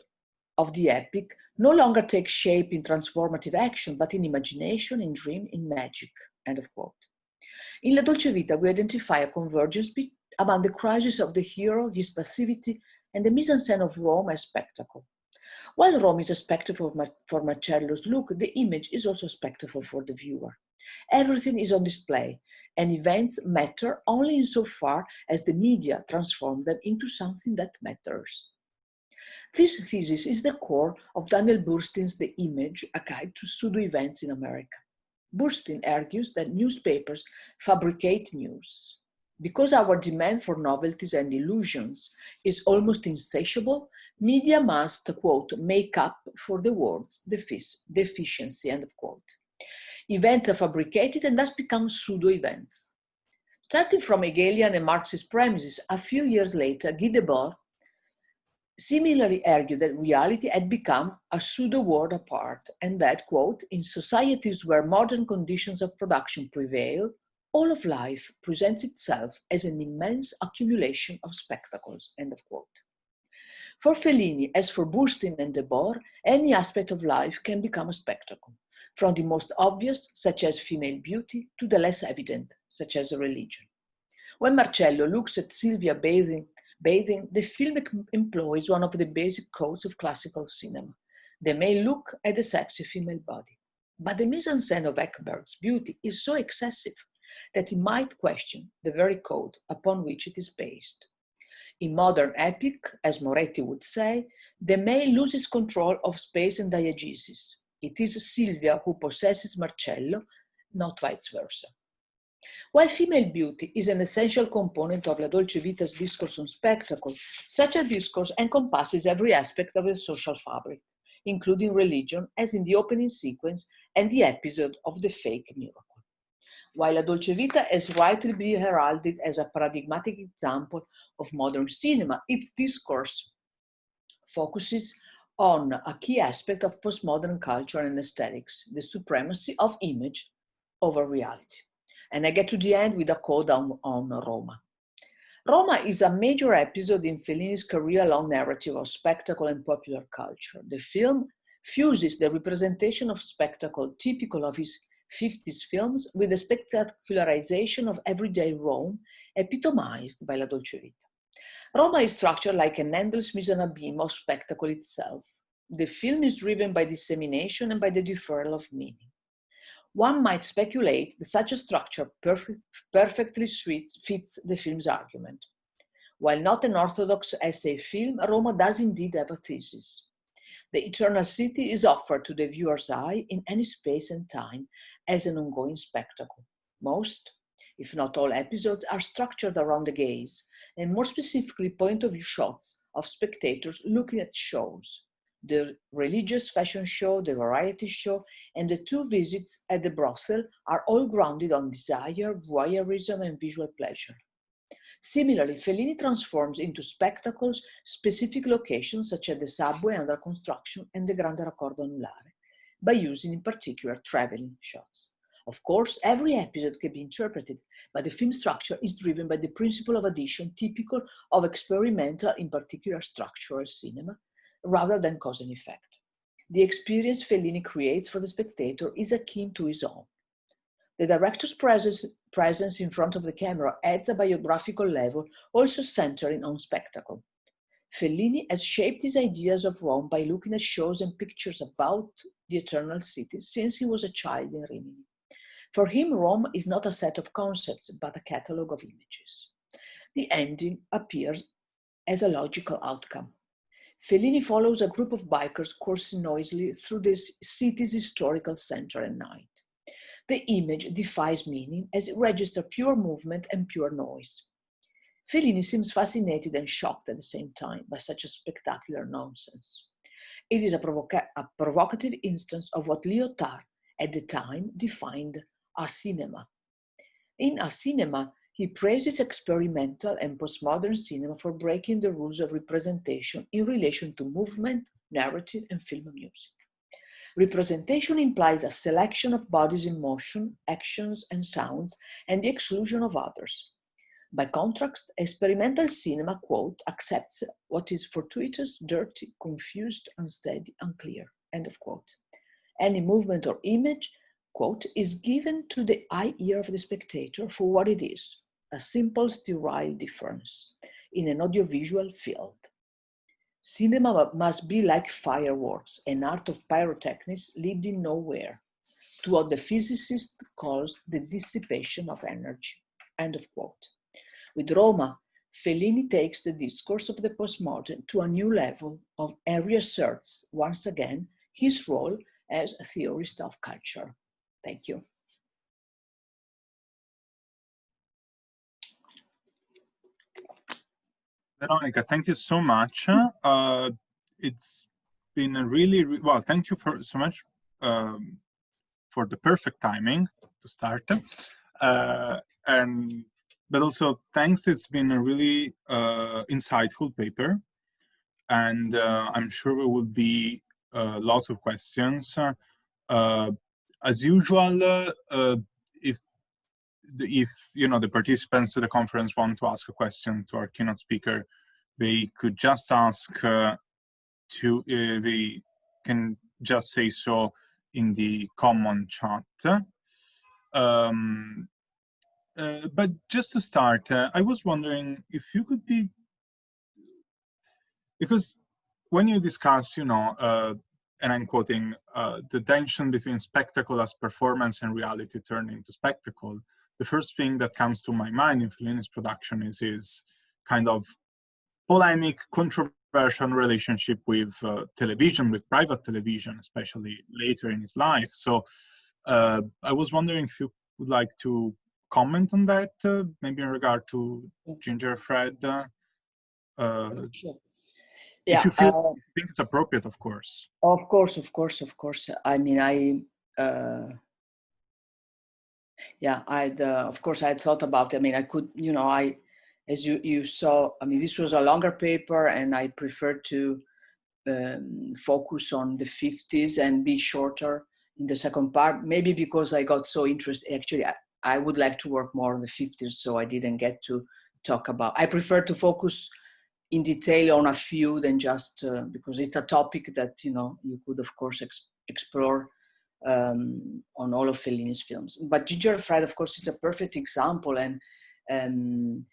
Speaker 3: of the epic no longer takes shape in transformative action, but in imagination, in dream, in magic, end of quote. In La Dolce Vita, we identify a convergence among the crisis of the hero, his passivity, and the mise-en-scène of Rome as spectacle. While Rome is a spectacle for Marcello's look, the image is also a spectacle for the viewer. Everything is on display, and events matter only insofar as the media transform them into something that matters. This thesis is the core of Daniel Burstyn's The Image, a guide to pseudo-events in America. Burstyn argues that newspapers fabricate news. Because our demand for novelties and illusions is almost insatiable, media must, quote, make up for the word's deficiency, end of quote. Events are fabricated and thus become pseudo-events. Starting from Hegelian and Marxist premises, a few years later, Guy Debord similarly argued that reality had become a pseudo-world apart, and that, quote, in societies where modern conditions of production prevail, all of life presents itself as an immense accumulation of spectacles, end of quote. For Fellini, as for Burstyn and Debord, any aspect of life can become a spectacle, from the most obvious, such as female beauty, to the less evident, such as religion. When Marcello looks at Sylvia bathing, the film employs one of the basic codes of classical cinema. The male look at the sexy female body. But the mise-en-scène of Ekberg's beauty is so excessive that he might question the very code upon which it is based. In modern epic, as Moretti would say, the male loses control of space and diegesis. It is Sylvia who possesses Marcello, not vice versa. While female beauty is an essential component of La Dolce Vita's discourse on spectacle, such a discourse encompasses every aspect of the social fabric, including religion, as in the opening sequence and the episode of the fake miracle. While La Dolce Vita has rightly been heralded as a paradigmatic example of modern cinema, its discourse focuses on a key aspect of postmodern culture and aesthetics, the supremacy of image over reality. And I get to the end with a quote on Roma. Roma is a major episode in Fellini's career-long narrative of spectacle and popular culture. The film fuses the representation of spectacle typical of his 50s films with the spectacularization of everyday Rome, epitomized by La Dolce Vita. Roma is structured like an endless mise-en-abîme of spectacle itself. The film is driven by dissemination and by the deferral of meaning. One might speculate that such a structure perfectly fits the film's argument. While not an orthodox essay film, Roma does indeed have a thesis. The eternal city is offered to the viewer's eye in any space and time as an ongoing spectacle. Most, if not all, episodes are structured around the gaze, and more specifically point of view shots of spectators looking at shows. the religious fashion show, the variety show, and the 2 visits at the brothel are all grounded on desire, voyeurism, and visual pleasure. Similarly, Fellini transforms into spectacles specific locations such as the subway under construction and the Grande Raccordo Anulare, by using in particular traveling shots. Of course, every episode can be interpreted, but the film structure is driven by the principle of addition typical of experimental, in particular structural cinema, rather than cause and effect. The experience Fellini creates for the spectator is akin to his own. The director's presence in front of the camera adds a biographical level, also centering on spectacle. Fellini has shaped his ideas of Rome by looking at shows and pictures about the Eternal City since he was a child in Rimini. For him, Rome is not a set of concepts, but a catalogue of images. The ending appears as a logical outcome. Fellini follows a group of bikers coursing noisily through the city's historical center at night. The image defies meaning as it registers pure movement and pure noise. Fellini seems fascinated and shocked at the same time by such a spectacular nonsense. It is a provocative instance of what Lyotard at the time defined as cinema. In A Cinema, he praises experimental and postmodern cinema for breaking the rules of representation in relation to movement, narrative, and film music. Representation implies a selection of bodies in motion, actions, and sounds, and the exclusion of others. By contrast, experimental cinema, quote, accepts what is fortuitous, dirty, confused, unsteady, unclear, end of quote. Any movement or image, quote, is given to the eye ear of the spectator for what it is, a simple sterile difference in an audiovisual field. Cinema must be like fireworks, an art of pyrotechnics leading nowhere, to what the physicist calls the dissipation of energy, end of quote. With Roma, Fellini takes the discourse of the postmodern to a new level and reasserts once again his role as a theorist of culture. Thank you.
Speaker 1: Veronica, thank you so much. It's been a really, well, thank you so much for the perfect timing to start. But also thanks, it's been a really insightful paper. And I'm sure there will be lots of questions. As usual, if you know the participants to the conference want to ask a question to our keynote speaker, they could just ask they can just say so in the common chat. But just to start, I was wondering if you could be, because when you discuss, you know, and I'm quoting, the tension between spectacle as performance and reality turning into spectacle, the first thing that comes to my mind in Fellini's production is his kind of polemic, controversial relationship with television, with private television, especially later in his life. So I was wondering if you would like to comment on that, maybe in regard to Ginger Fred.
Speaker 3: Sure.
Speaker 1: If you feel, think it's appropriate, of course.
Speaker 3: Of course. I mean, of course, I had thought about it. I mean, I could, you know, as you saw, I mean, this was a longer paper, and I preferred to focus on the 50s and be shorter in the second part, maybe because I got so interested. Actually, I would like to work more on the 50s, so I didn't get to talk about, I prefer to focus in detail on a few than just, because it's a topic that, you know, you could, of course, explore on all of Fellini's films. But Ginger Fred, of course, is a perfect example, and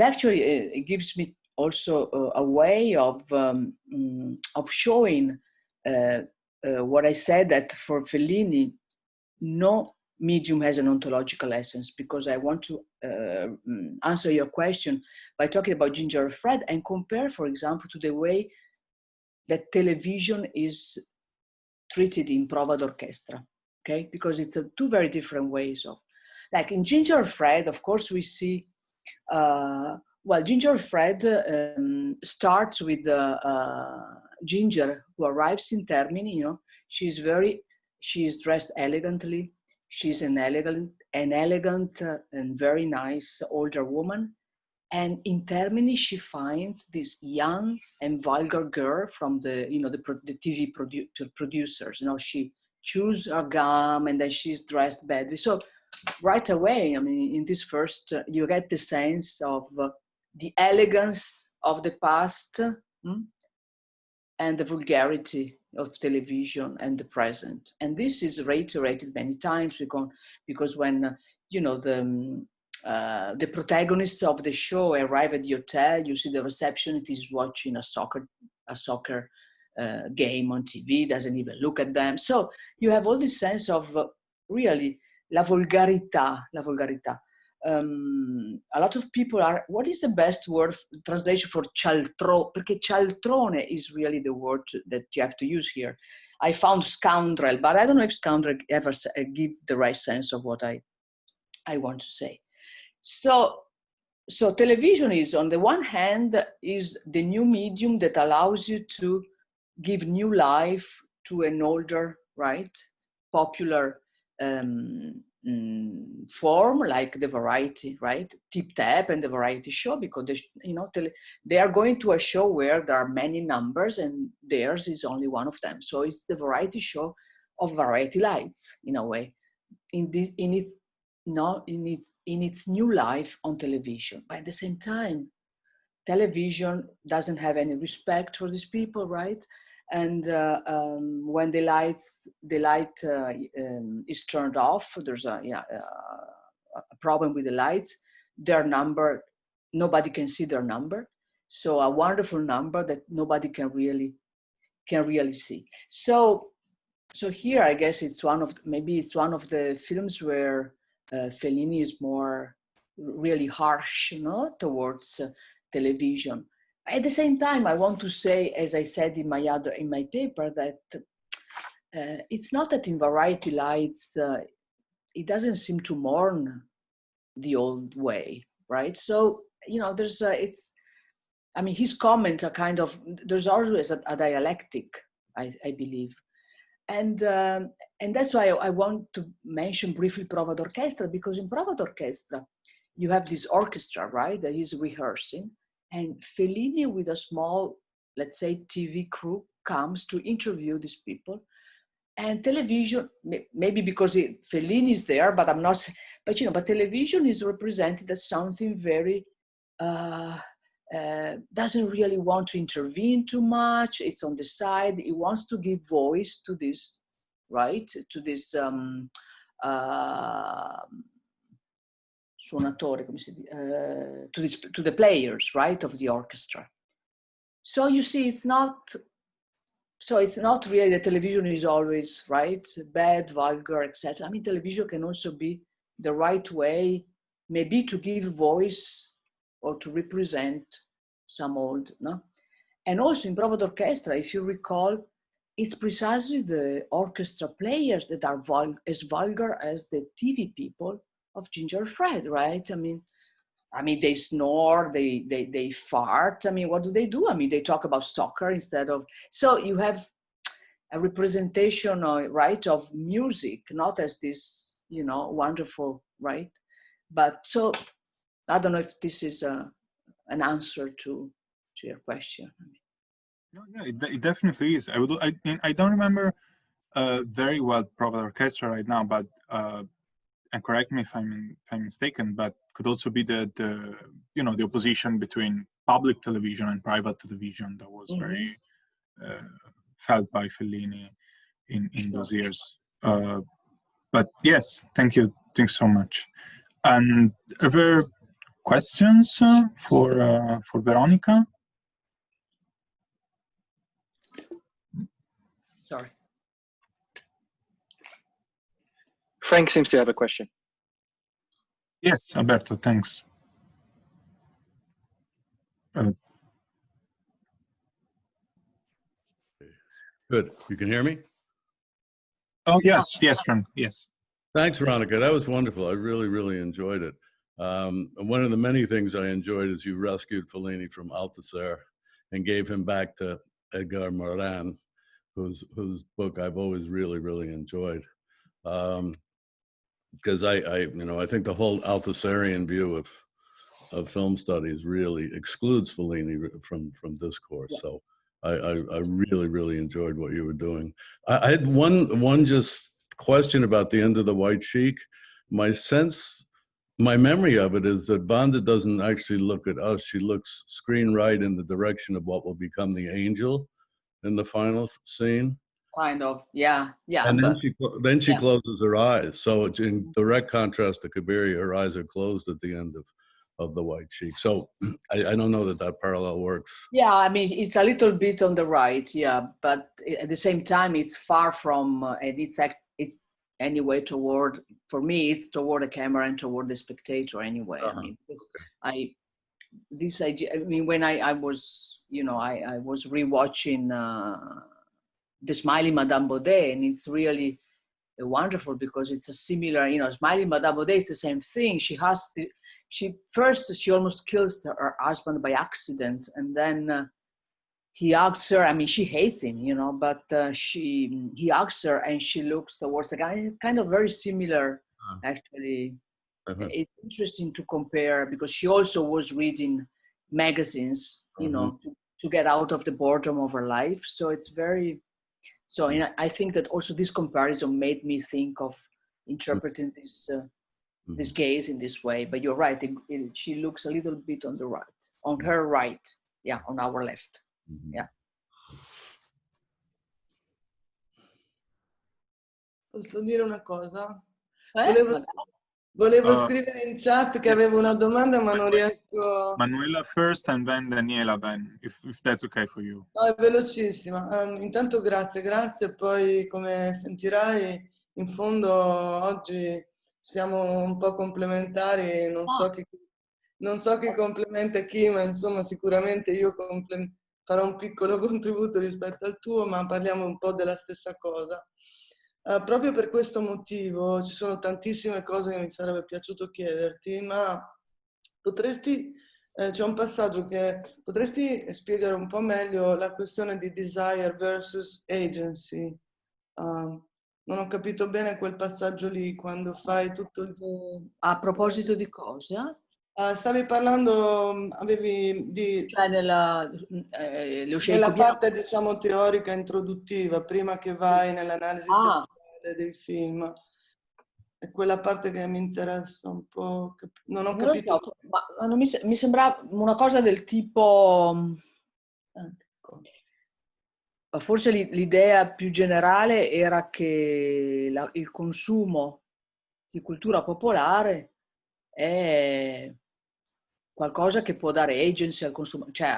Speaker 3: actually it gives me also a way of showing what I said, that for Fellini, no medium has an ontological essence, because I want to answer your question by talking about Ginger Fred and compare, for example, to the way that television is treated in Prova d'Orchestra, okay? Because it's two very different ways of, like in Ginger Fred, of course, we see, well, Ginger Fred starts with Ginger, who arrives in Termini, you know, she's dressed elegantly. She's an elegant and very nice older woman. And in Termini, she finds this young and vulgar girl from the, you know, the TV producers. You know, she chews her gum and then she's dressed badly. So right away, I mean, in this first, you get the sense of the elegance of the past and the vulgarity of television and the present. And this is reiterated many times because when, you know, the protagonists of the show arrive at the hotel, you see the receptionist is watching a soccer game on TV, doesn't even look at them. So you have all this sense of really la volgarità. A lot of people are, what is the best word translation for cialtrone? Perché cialtrone is really the word that you have to use here. I found scoundrel, but I don't know if scoundrel ever give the right sense of what I want to say. So television is, on the one hand, is the new medium that allows you to give new life to an older, right, popular form, like the variety, right, Tip Tap and the variety show, because they are going to a show where there are many numbers and theirs is only one of them. So it's the variety show of variety lights, in a way, in its new life on television. But at the same time, television doesn't have any respect for these people, right? And when the light is turned off, there's a problem with the lights. Their number, nobody can see their number. So a wonderful number that nobody can really see. So here, I guess it's one of the films where Fellini is more really harsh, you know, towards television. At the same time, I want to say, as I said in my paper, that it's not that in Variety Lights it doesn't seem to mourn the old way, right? So, you know, there's his comments are kind of, there's always a dialectic, I believe. And that's why I want to mention briefly Prova d'Orchestra, because in Prova d'Orchestra, you have this orchestra, right, that is rehearsing, and Fellini with a small, let's say, TV crew comes to interview these people. And television, maybe because Fellini is there, but I'm not, but you know, but television is represented as something very, doesn't really want to intervene too much. It's on the side. It wants to give voice to this, right? To this suonatore, come si dice, to the players, right, of the orchestra. So you see, it's not really that television is always, right, bad, vulgar, etc. I mean, television can also be the right way, maybe to give voice or to represent some old, no? And also in Prova d'Orchestra, if you recall, it's precisely the orchestra players that are as vulgar as the TV people of Ginger Fred, right? I mean, they snore, they fart. I mean, what do? I mean, they talk about soccer instead of, so you have a representation, right, of music, not as this, you know, wonderful, right? But so, I don't know if this is an answer to your question.
Speaker 1: No, it definitely is. I don't remember very well Prova d'Orchestra right now, but and correct me if I'm mistaken, but could also be the opposition between public television and private television that was very felt by Fellini in those years. But yes, thanks so much. And are there questions for Veronica?
Speaker 3: Sorry.
Speaker 4: Frank seems to have a question.
Speaker 1: Yes, Alberto, thanks.
Speaker 5: Good. You can hear me?
Speaker 1: Oh, yes, Frank, yes.
Speaker 5: Thanks, Veronica. That was wonderful. I really, really enjoyed it. One of the many things I enjoyed is you rescued Fellini from Althusser and gave him back to Edgar Morin, whose book I've always really enjoyed. Because I think the whole Althusserian view of film studies really excludes Fellini from discourse.
Speaker 3: Yeah.
Speaker 5: So I really enjoyed what you were doing. I had one just question about the end of the White Sheik. My memory of it is that Wanda doesn't actually look at us. She looks screen right in the direction of what will become the angel in the final scene.
Speaker 3: Kind of, yeah.
Speaker 5: And then she
Speaker 3: yeah.
Speaker 5: closes her eyes. So it's in direct contrast to Kabiri, her eyes are closed at the end of the White Sheik. So I don't know that parallel works.
Speaker 3: Yeah, I mean, it's a little bit on the right, yeah, but at the same time, it's far from, and it's anyway toward, for me, it's toward the camera and toward the spectator anyway. I mean, this idea, I mean, when I was, I was rewatching The Smiling Madame Baudet, and it's really wonderful because it's a similar, Smiling Madame Baudet is the same thing. She almost kills her husband by accident, and then he hugs her. I mean, she hates him, but he hugs her, and she looks towards the guy. Kind of very similar, actually. It's interesting to compare because she also was reading magazines, to get out of the boredom of her life. So it's very. So I think that also this comparison made me think of interpreting this gaze in this way. But you're right, she looks a little bit on the right, on her right, yeah, on our left, yeah.
Speaker 6: Posso dire una cosa?
Speaker 3: Magari.
Speaker 6: Volevo scrivere in chat che avevo una domanda, ma non riesco.
Speaker 1: Manuela first and then Daniela then, if that's okay for you.
Speaker 6: No, è velocissima. Intanto grazie. Poi, come sentirai, in fondo oggi siamo un po' complementari. Non so chi complementa chi, ma insomma sicuramente io farò un piccolo contributo rispetto al tuo, ma parliamo un po' della stessa cosa. Proprio per questo motivo ci sono tantissime cose che mi sarebbe piaciuto chiederti, ma c'è un passaggio che potresti spiegare un po' meglio la questione di desire versus agency. Non ho capito bene quel passaggio lì, quando fai tutto il...
Speaker 3: A proposito di cosa?
Speaker 6: Stavi parlando, avevi di...
Speaker 3: Cioè nella
Speaker 6: parte, diciamo, teorica introduttiva, prima che vai nell'analisi testuale dei film. È quella parte che mi interessa un po'. Non ho capito.
Speaker 3: Ma non mi sembra una cosa del tipo... Forse l'idea più generale era che il consumo di cultura popolare è qualcosa che può dare agency al consumo, cioè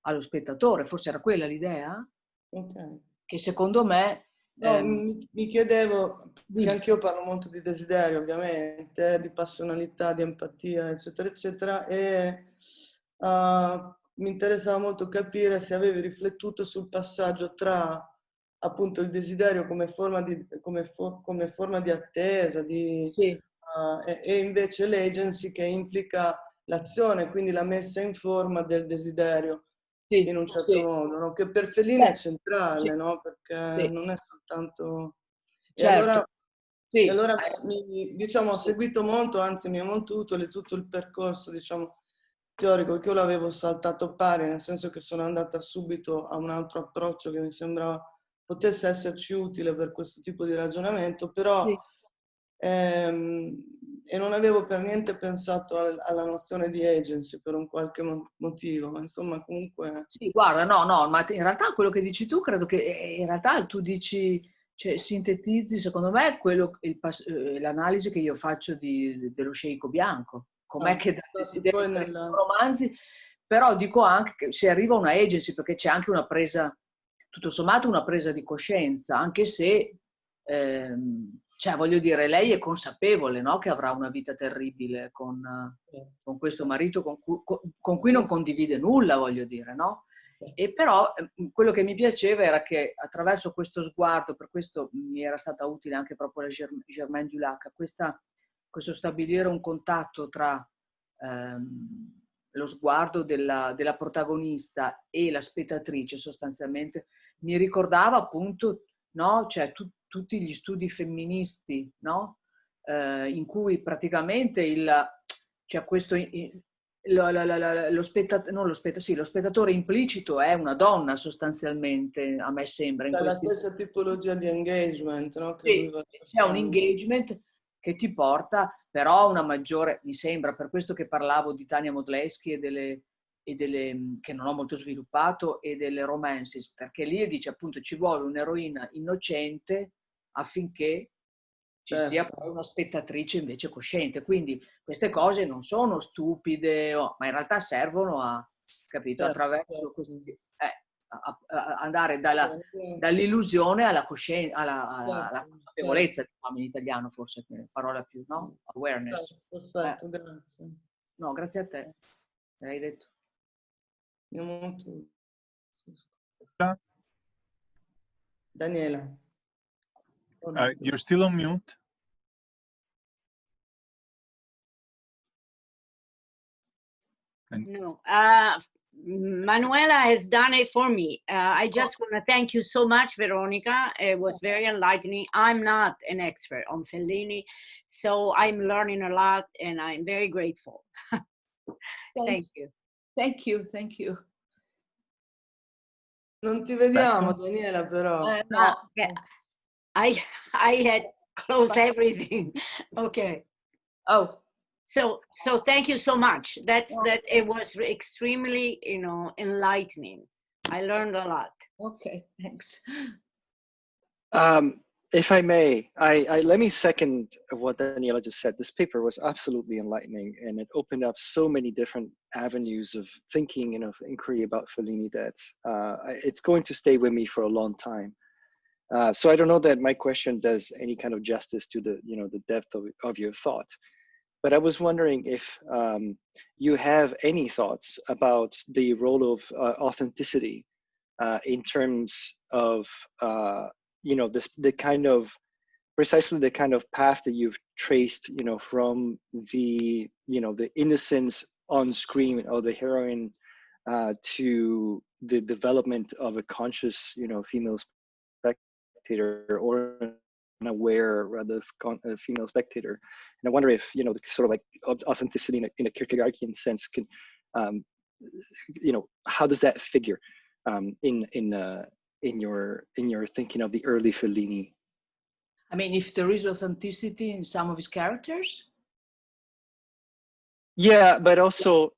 Speaker 3: allo spettatore. Forse era quella l'idea?
Speaker 6: Ok.
Speaker 3: Che secondo me...
Speaker 6: No, mi chiedevo, perché anch'io parlo molto di desiderio, ovviamente, di passionalità, di empatia, eccetera, eccetera, e mi interessava molto capire se avevi riflettuto sul passaggio tra appunto il desiderio come forma di attesa, e invece l'agency che implica l'azione, quindi la messa in forma del desiderio. In un certo modo, no? Che per Fellini è centrale, no? Perché non è soltanto...
Speaker 3: Certo.
Speaker 6: E allora diciamo, ho seguito molto, anzi mi è molto utile tutto il percorso, diciamo, teorico, che io l'avevo saltato pari, nel senso che sono andata subito a un altro approccio che mi sembrava potesse esserci utile per questo tipo di ragionamento, però... e non avevo per niente pensato alla nozione di agency per un qualche motivo, ma insomma comunque...
Speaker 3: Sì, guarda, no, ma in realtà quello che dici tu, credo che in realtà tu dici, cioè sintetizzi secondo me l'analisi che io faccio dello sceicco bianco, com'è che romanzi, però dico anche che se arriva una agency, perché c'è anche una presa, tutto sommato una presa di coscienza, anche se... cioè, voglio dire, lei è consapevole, no? Che avrà una vita terribile con questo marito con cui non condivide nulla, voglio dire, no? E però quello che mi piaceva era che attraverso questo sguardo, per questo mi era stata utile anche proprio la Germaine Dulac, questo stabilire un contatto tra lo sguardo della protagonista e la spettatrice sostanzialmente mi ricordava appunto, no? Cioè tutti gli studi femministi, no? In cui praticamente c'è questo lo spettatore implicito è una donna sostanzialmente, a me sembra.
Speaker 6: C'è la stessa tipologia di engagement, no? Che lui va
Speaker 3: c'è un
Speaker 6: cercando.
Speaker 3: engagement che ti porta però a una maggiore, mi sembra, per questo che parlavo di Tania Modleschi e delle che non ho molto sviluppato, e delle romances, perché lì dice appunto ci vuole un'eroina innocente affinché ci sia poi una spettatrice invece cosciente. Quindi queste cose non sono stupide, ma in realtà servono a, capito, attraverso questi, andare dall'illusione alla coscienza, alla consapevolezza, diciamo in italiano forse è la parola più, no? Awareness.
Speaker 6: Perfetto, grazie.
Speaker 3: No, grazie a te, l'hai detto.
Speaker 6: Andiamo tu. Daniela.
Speaker 1: You're still on mute.
Speaker 7: No, Manuela has done it for me. I just want to thank you so much, Veronica. It was very enlightening. I'm not an expert on Fellini, so I'm learning a lot and I'm very grateful. Thank you.
Speaker 3: Thank you, thank you.
Speaker 6: Non ti vediamo, Daniela, però.
Speaker 3: No.
Speaker 7: I had closed everything. Okay.
Speaker 3: Oh.
Speaker 7: So thank you so much. That it was extremely, enlightening. I learned a lot.
Speaker 3: Okay, thanks.
Speaker 4: If I may, I let me second what Daniela just said. This paper was absolutely enlightening, and it opened up so many different avenues of thinking and of inquiry about Fellini that it's going to stay with me for a long time. So I don't know that my question does any kind of justice to the depth of your thought. But I was wondering if you have any thoughts about the role of authenticity in terms of precisely the kind of path that you've traced, from the innocence on screen of the heroine to the development of a conscious, female spectator, or an aware, rather, female spectator. And I wonder if the sort of like authenticity in a Kierkegaardian sense can, how does that figure in your thinking of the early Fellini?
Speaker 3: I mean, if there is authenticity in some of his characters.
Speaker 4: Yeah, but also,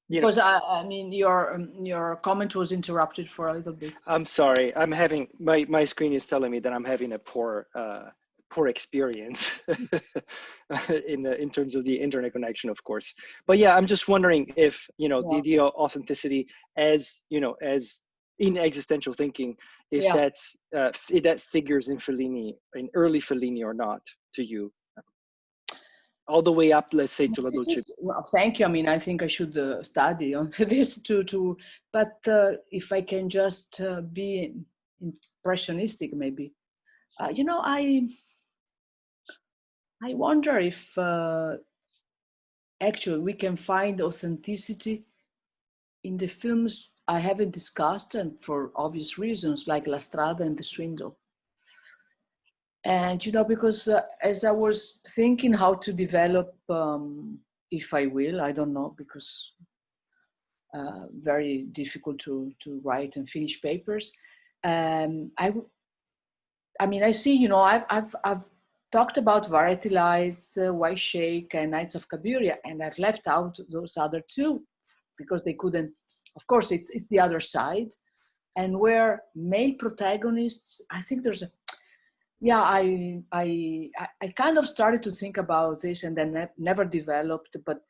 Speaker 3: because I mean, your comment was interrupted for a little bit.
Speaker 4: I'm sorry. I'm having my screen is telling me that I'm having a poor experience in terms of the internet connection, of course. But yeah, I'm just wondering if the idea of authenticity, as as in existential thinking, if that figures in Fellini, in early Fellini, or not to you. All the way up, let's say, to La Dolce.
Speaker 3: Well, thank you. I mean, I think I should study on this but if I can just be impressionistic, maybe. I wonder if actually we can find authenticity in the films I haven't discussed, and for obvious reasons, like La Strada and The Swindle. And, because as I was thinking how to develop, if I will, I don't know, because very difficult to write and finish papers. I mean, I see, I've talked about Variety Lights, White Shake, and Nights of Cabiria, and I've left out those other two because they couldn't. Of course, it's the other side, and where male protagonists, I think there's a. Yeah, I kind of started to think about this and then never developed, but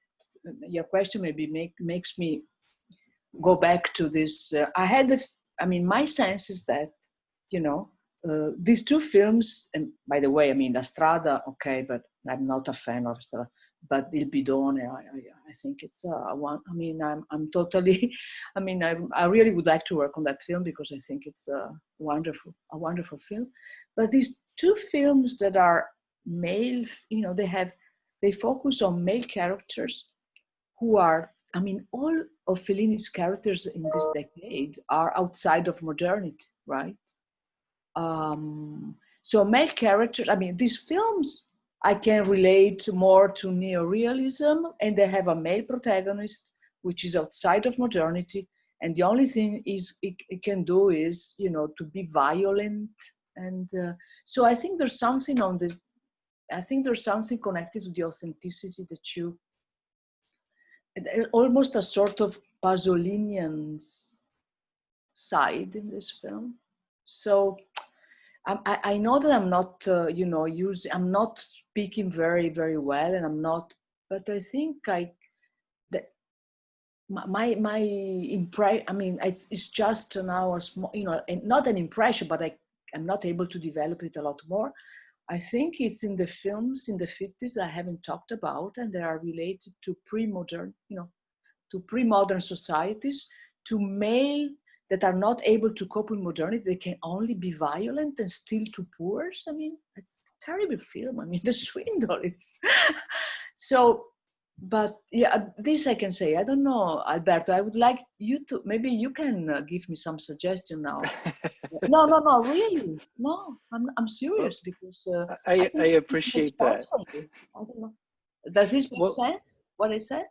Speaker 3: your question maybe makes me go back to this. My sense is that, these two films, and by the way, I mean, La Strada, okay, but I'm not a fan of Strada, but Il Bidone, I think it's one. I mean, I'm totally, I really would like to work on that film because I think it's a wonderful film. But these two films that are male, they focus on male characters who are I mean, all of Fellini's characters in this decade are outside of modernity, right? So male characters, I mean, these films, I can relate more to neorealism, and they have a male protagonist, which is outside of modernity. And the only thing is it can do is, you know, to be violent. And so I think there's something on this, I think there's something connected to the authenticity that you, almost a sort of Pasolinian side in this film. So I know that I'm not, you know, I'm not speaking very, very well, and I'm not, but I think my impression, I mean, it's just now a small, you know, not an impression, but I'm not able to develop it a lot more. I think it's in the films in the 50s I haven't talked about, and they are related to pre-modern, you know, to pre-modern societies, to male that are not able to cope with modernity. They can only be violent and steal to poor. I mean, it's a terrible film. I mean, The Swindle, it's so, but yeah, this I can say. I don't know, Alberto, I would like you to, maybe you can give me some suggestion now. No, really. No, I'm serious, because
Speaker 4: I appreciate that.
Speaker 3: I don't know. Does this make sense, what I said?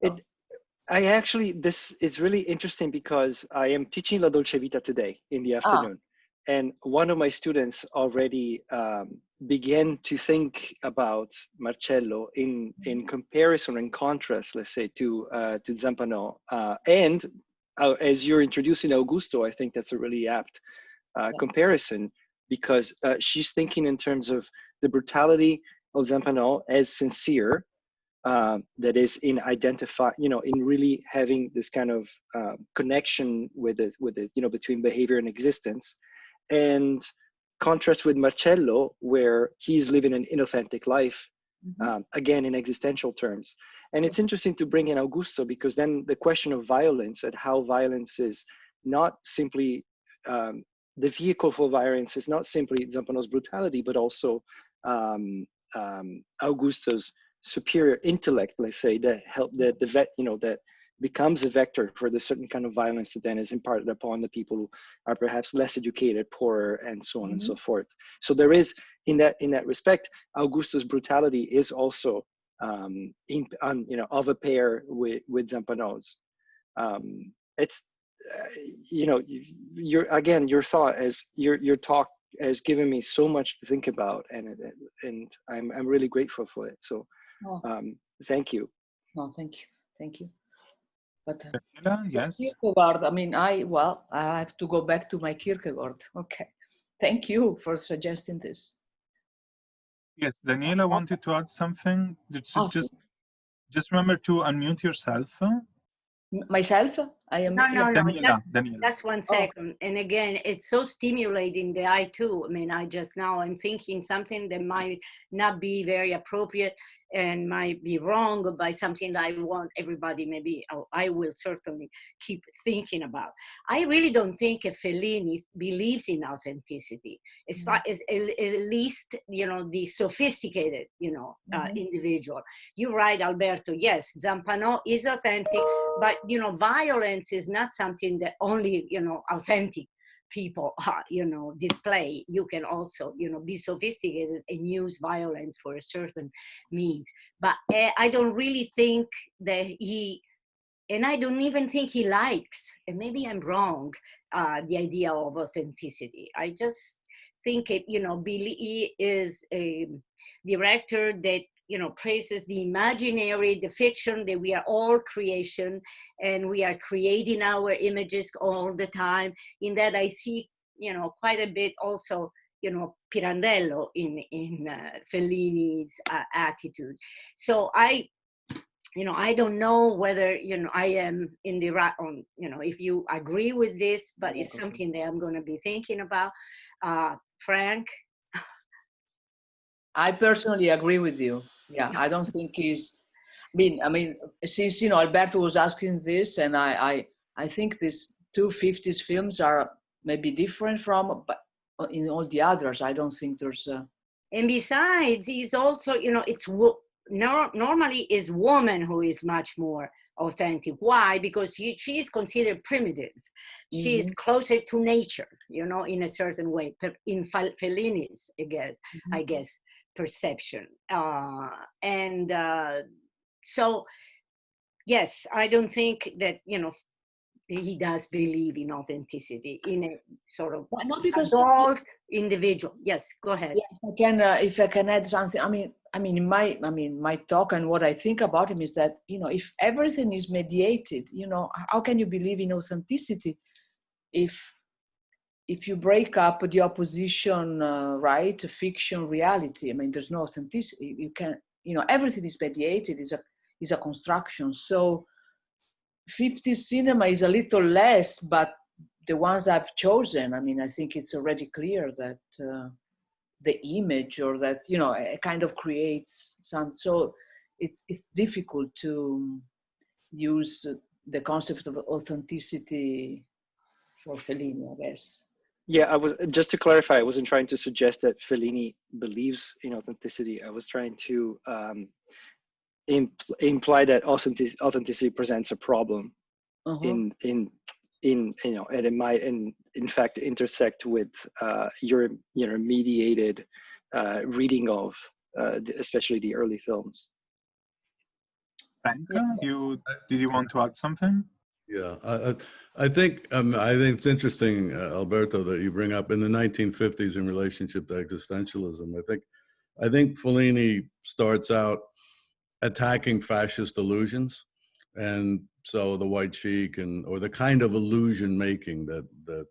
Speaker 4: I actually, this is really interesting because I am teaching La Dolce Vita today in the afternoon. And one of my students already began to think about Marcello in comparison and contrast, let's say, to Zampano. And as you're introducing Augusto, I think that's a really apt comparison, because she's thinking in terms of the brutality of Zampano as sincere, that is in identify, you know, in really having this kind of connection with it, you know, between behavior and existence, and contrast with Marcello, where he's living an inauthentic life, again, in existential terms. And it's interesting to bring in Augusto, because then the question of violence and how violence is not simply, the vehicle for violence is not simply Zampano's brutality, but also Augusto's superior intellect, let's say, that that becomes a vector for the certain kind of violence that then is imparted upon the people who are perhaps less educated, poorer, and so on and so forth. So there is, in that respect, Augusto's brutality is also of a pair with Zampano's. It's your thought as your talk has given me so much to think about, and I'm really grateful for it. So thank you.
Speaker 3: No, thank you. But
Speaker 1: yes.
Speaker 3: Kierkegaard, I mean, I have to go back to my Kierkegaard. Okay, thank you for suggesting this.
Speaker 1: Yes, Daniela wanted to add something. Just remember to unmute yourself.
Speaker 3: Myself? I am.
Speaker 7: No.
Speaker 1: Daniela.
Speaker 7: Just 1 second. And again, it's so stimulating, the eye too. I mean, I'm thinking something that might not be very appropriate and might be wrong by something that I want everybody, maybe I will certainly keep thinking about. I really don't think Fellini believes in authenticity, as far as at least, the sophisticated, individual. You're right, Alberto. Yes, Zampano is authentic, but, violence is not something that only, authentic people, display. You can also, be sophisticated and use violence for a certain means. But I don't really think that and I don't even think he likes, and maybe I'm wrong, the idea of authenticity. I just think Billy is a director that, praises the imaginary, the fiction, that we are all creation and we are creating our images all the time. In that I see, quite a bit also, Pirandello in Fellini's attitude. So I don't know whether, I am in the right on, if you agree with this, but it's something that I'm going to be thinking about. Frank?
Speaker 3: I personally agree with you. Yeah, I don't think he's, I mean, since, Alberto was asking this, and I think these two 50s films are maybe different from, but in all the others, I don't think there's a...
Speaker 7: And besides, he's also, it's normally is woman who is much more authentic. Why? Because she is considered primitive. She is closer to nature, you know, in a certain way, in Fellini's, I guess, perception. So, yes, I don't think that, you know, he does believe in authenticity in a sort of adult individual. Yes, go ahead.
Speaker 3: Yeah, if I can add something, in my talk and what I think about him is that, you know, if everything is mediated, you know, how can you believe in authenticity if you break up the opposition, right, fiction, reality? I mean, there's no authenticity. You can, you know, everything is mediated, is a construction. So 50s cinema is a little less, but the ones I've chosen, I mean, I think it's already clear that the image, or that, you know, it kind of creates some, so it's difficult to use the concept of authenticity for Fellini, I guess.
Speaker 4: Yeah, I was, just to clarify, I wasn't trying to suggest that Fellini believes in authenticity. I was trying to imply that authenticity presents a problem in you know, and it might in fact intersect with your, you know, mediated reading of especially the early films.
Speaker 1: Franca, did you want to add something?
Speaker 5: Yeah, I think it's interesting, Alberto, that you bring up in the 1950s in relationship to existentialism. I think Fellini starts out attacking fascist illusions, and so the white chic or the kind of illusion making that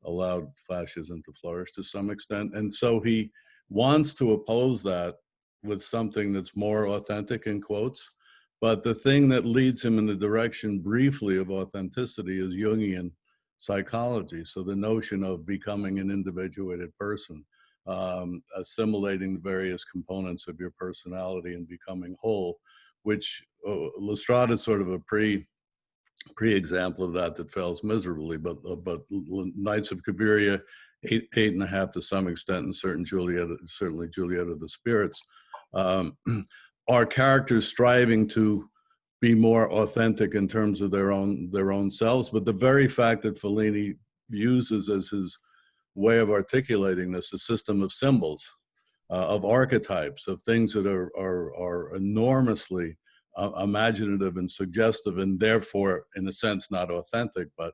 Speaker 5: allowed fascism to flourish to some extent, and so he wants to oppose that with something that's more authentic, in quotes. But the thing that leads him in the direction briefly of authenticity is Jungian psychology. So the notion of becoming an individuated person, assimilating the various components of your personality and becoming whole, which Lestrade is sort of a pre-example of that fails miserably. But Knights of Cabiria, eight and a half to some extent, and certainly Juliet of the Spirits, are characters striving to be more authentic in terms of their own selves. But the very fact that Fellini uses as his way of articulating this a system of symbols, of archetypes, of things that are enormously imaginative and suggestive, and therefore, in a sense, not authentic, but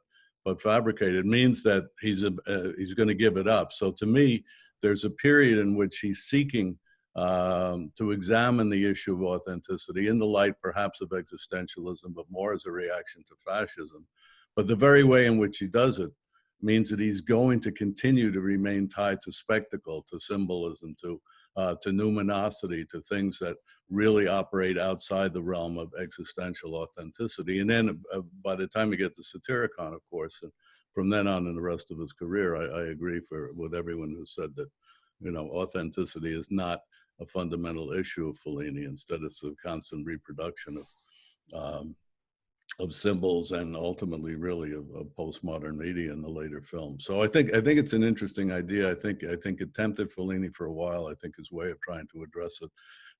Speaker 5: fabricated, means that he's going to give it up. So to me, there's a period in which he's seeking to examine the issue of authenticity in the light perhaps of existentialism, but more as a reaction to fascism. But the very way in which he does it means that he's going to continue to remain tied to spectacle, to symbolism, to numinosity, to things that really operate outside the realm of existential authenticity. And then by the time you get to Satyricon, of course, and from then on in the rest of his career, I agree with everyone who said that, you know, authenticity is not a fundamental issue of Fellini. Instead, it's a constant reproduction of symbols and ultimately really of postmodern media in the later films. So I think it's an interesting idea. I think it tempted Fellini for a while. I think his way of trying to address it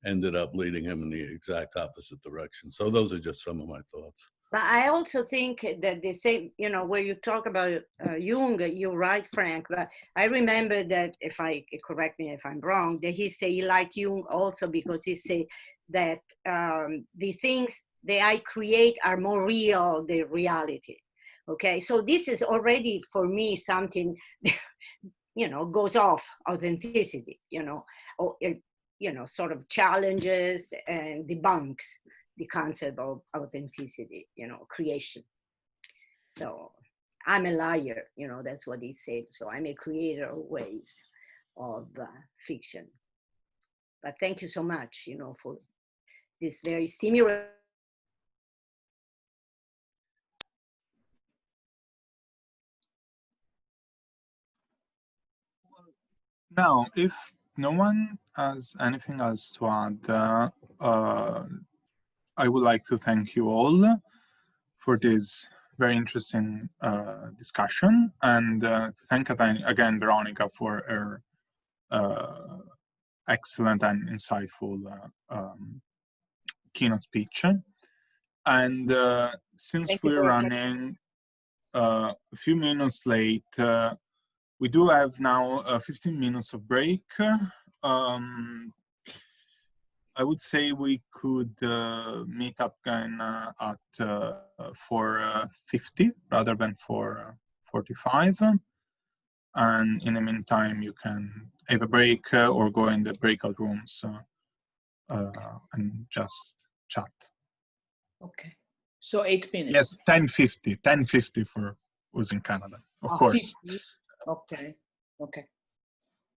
Speaker 5: ended up leading him in the exact opposite direction. So those are just some of my thoughts.
Speaker 7: But I also think that the same, you know, where you talk about Jung, you're right, Frank, but I remember that, correct me if I'm wrong, that he say he liked Jung also because he say that the things that I create are more real than reality. Okay, so this is already for me something, you know, goes off authenticity, you know, or, you know, sort of challenges and debunks the concept of authenticity, you know, creation. So I'm a liar, you know, that's what he said. So I'm a creator of ways of fiction. But thank you so much, you know, for this very stimulating.
Speaker 1: Now, if no one has anything else to add, I would like to thank you all for this very interesting discussion, and thank again Veronica for her excellent and insightful keynote speech. And since
Speaker 3: Thank you
Speaker 1: we're
Speaker 3: very much.
Speaker 1: running a few minutes late, we do have now 15 minutes of break. I would say we could meet up again at 4:50 rather than 4:45. And in the meantime, you can have a break or go in the breakout rooms and just chat.
Speaker 3: Okay. So 8 minutes.
Speaker 1: Yes, 10:50 for who's in Canada, of course.
Speaker 3: 50. Okay. Okay.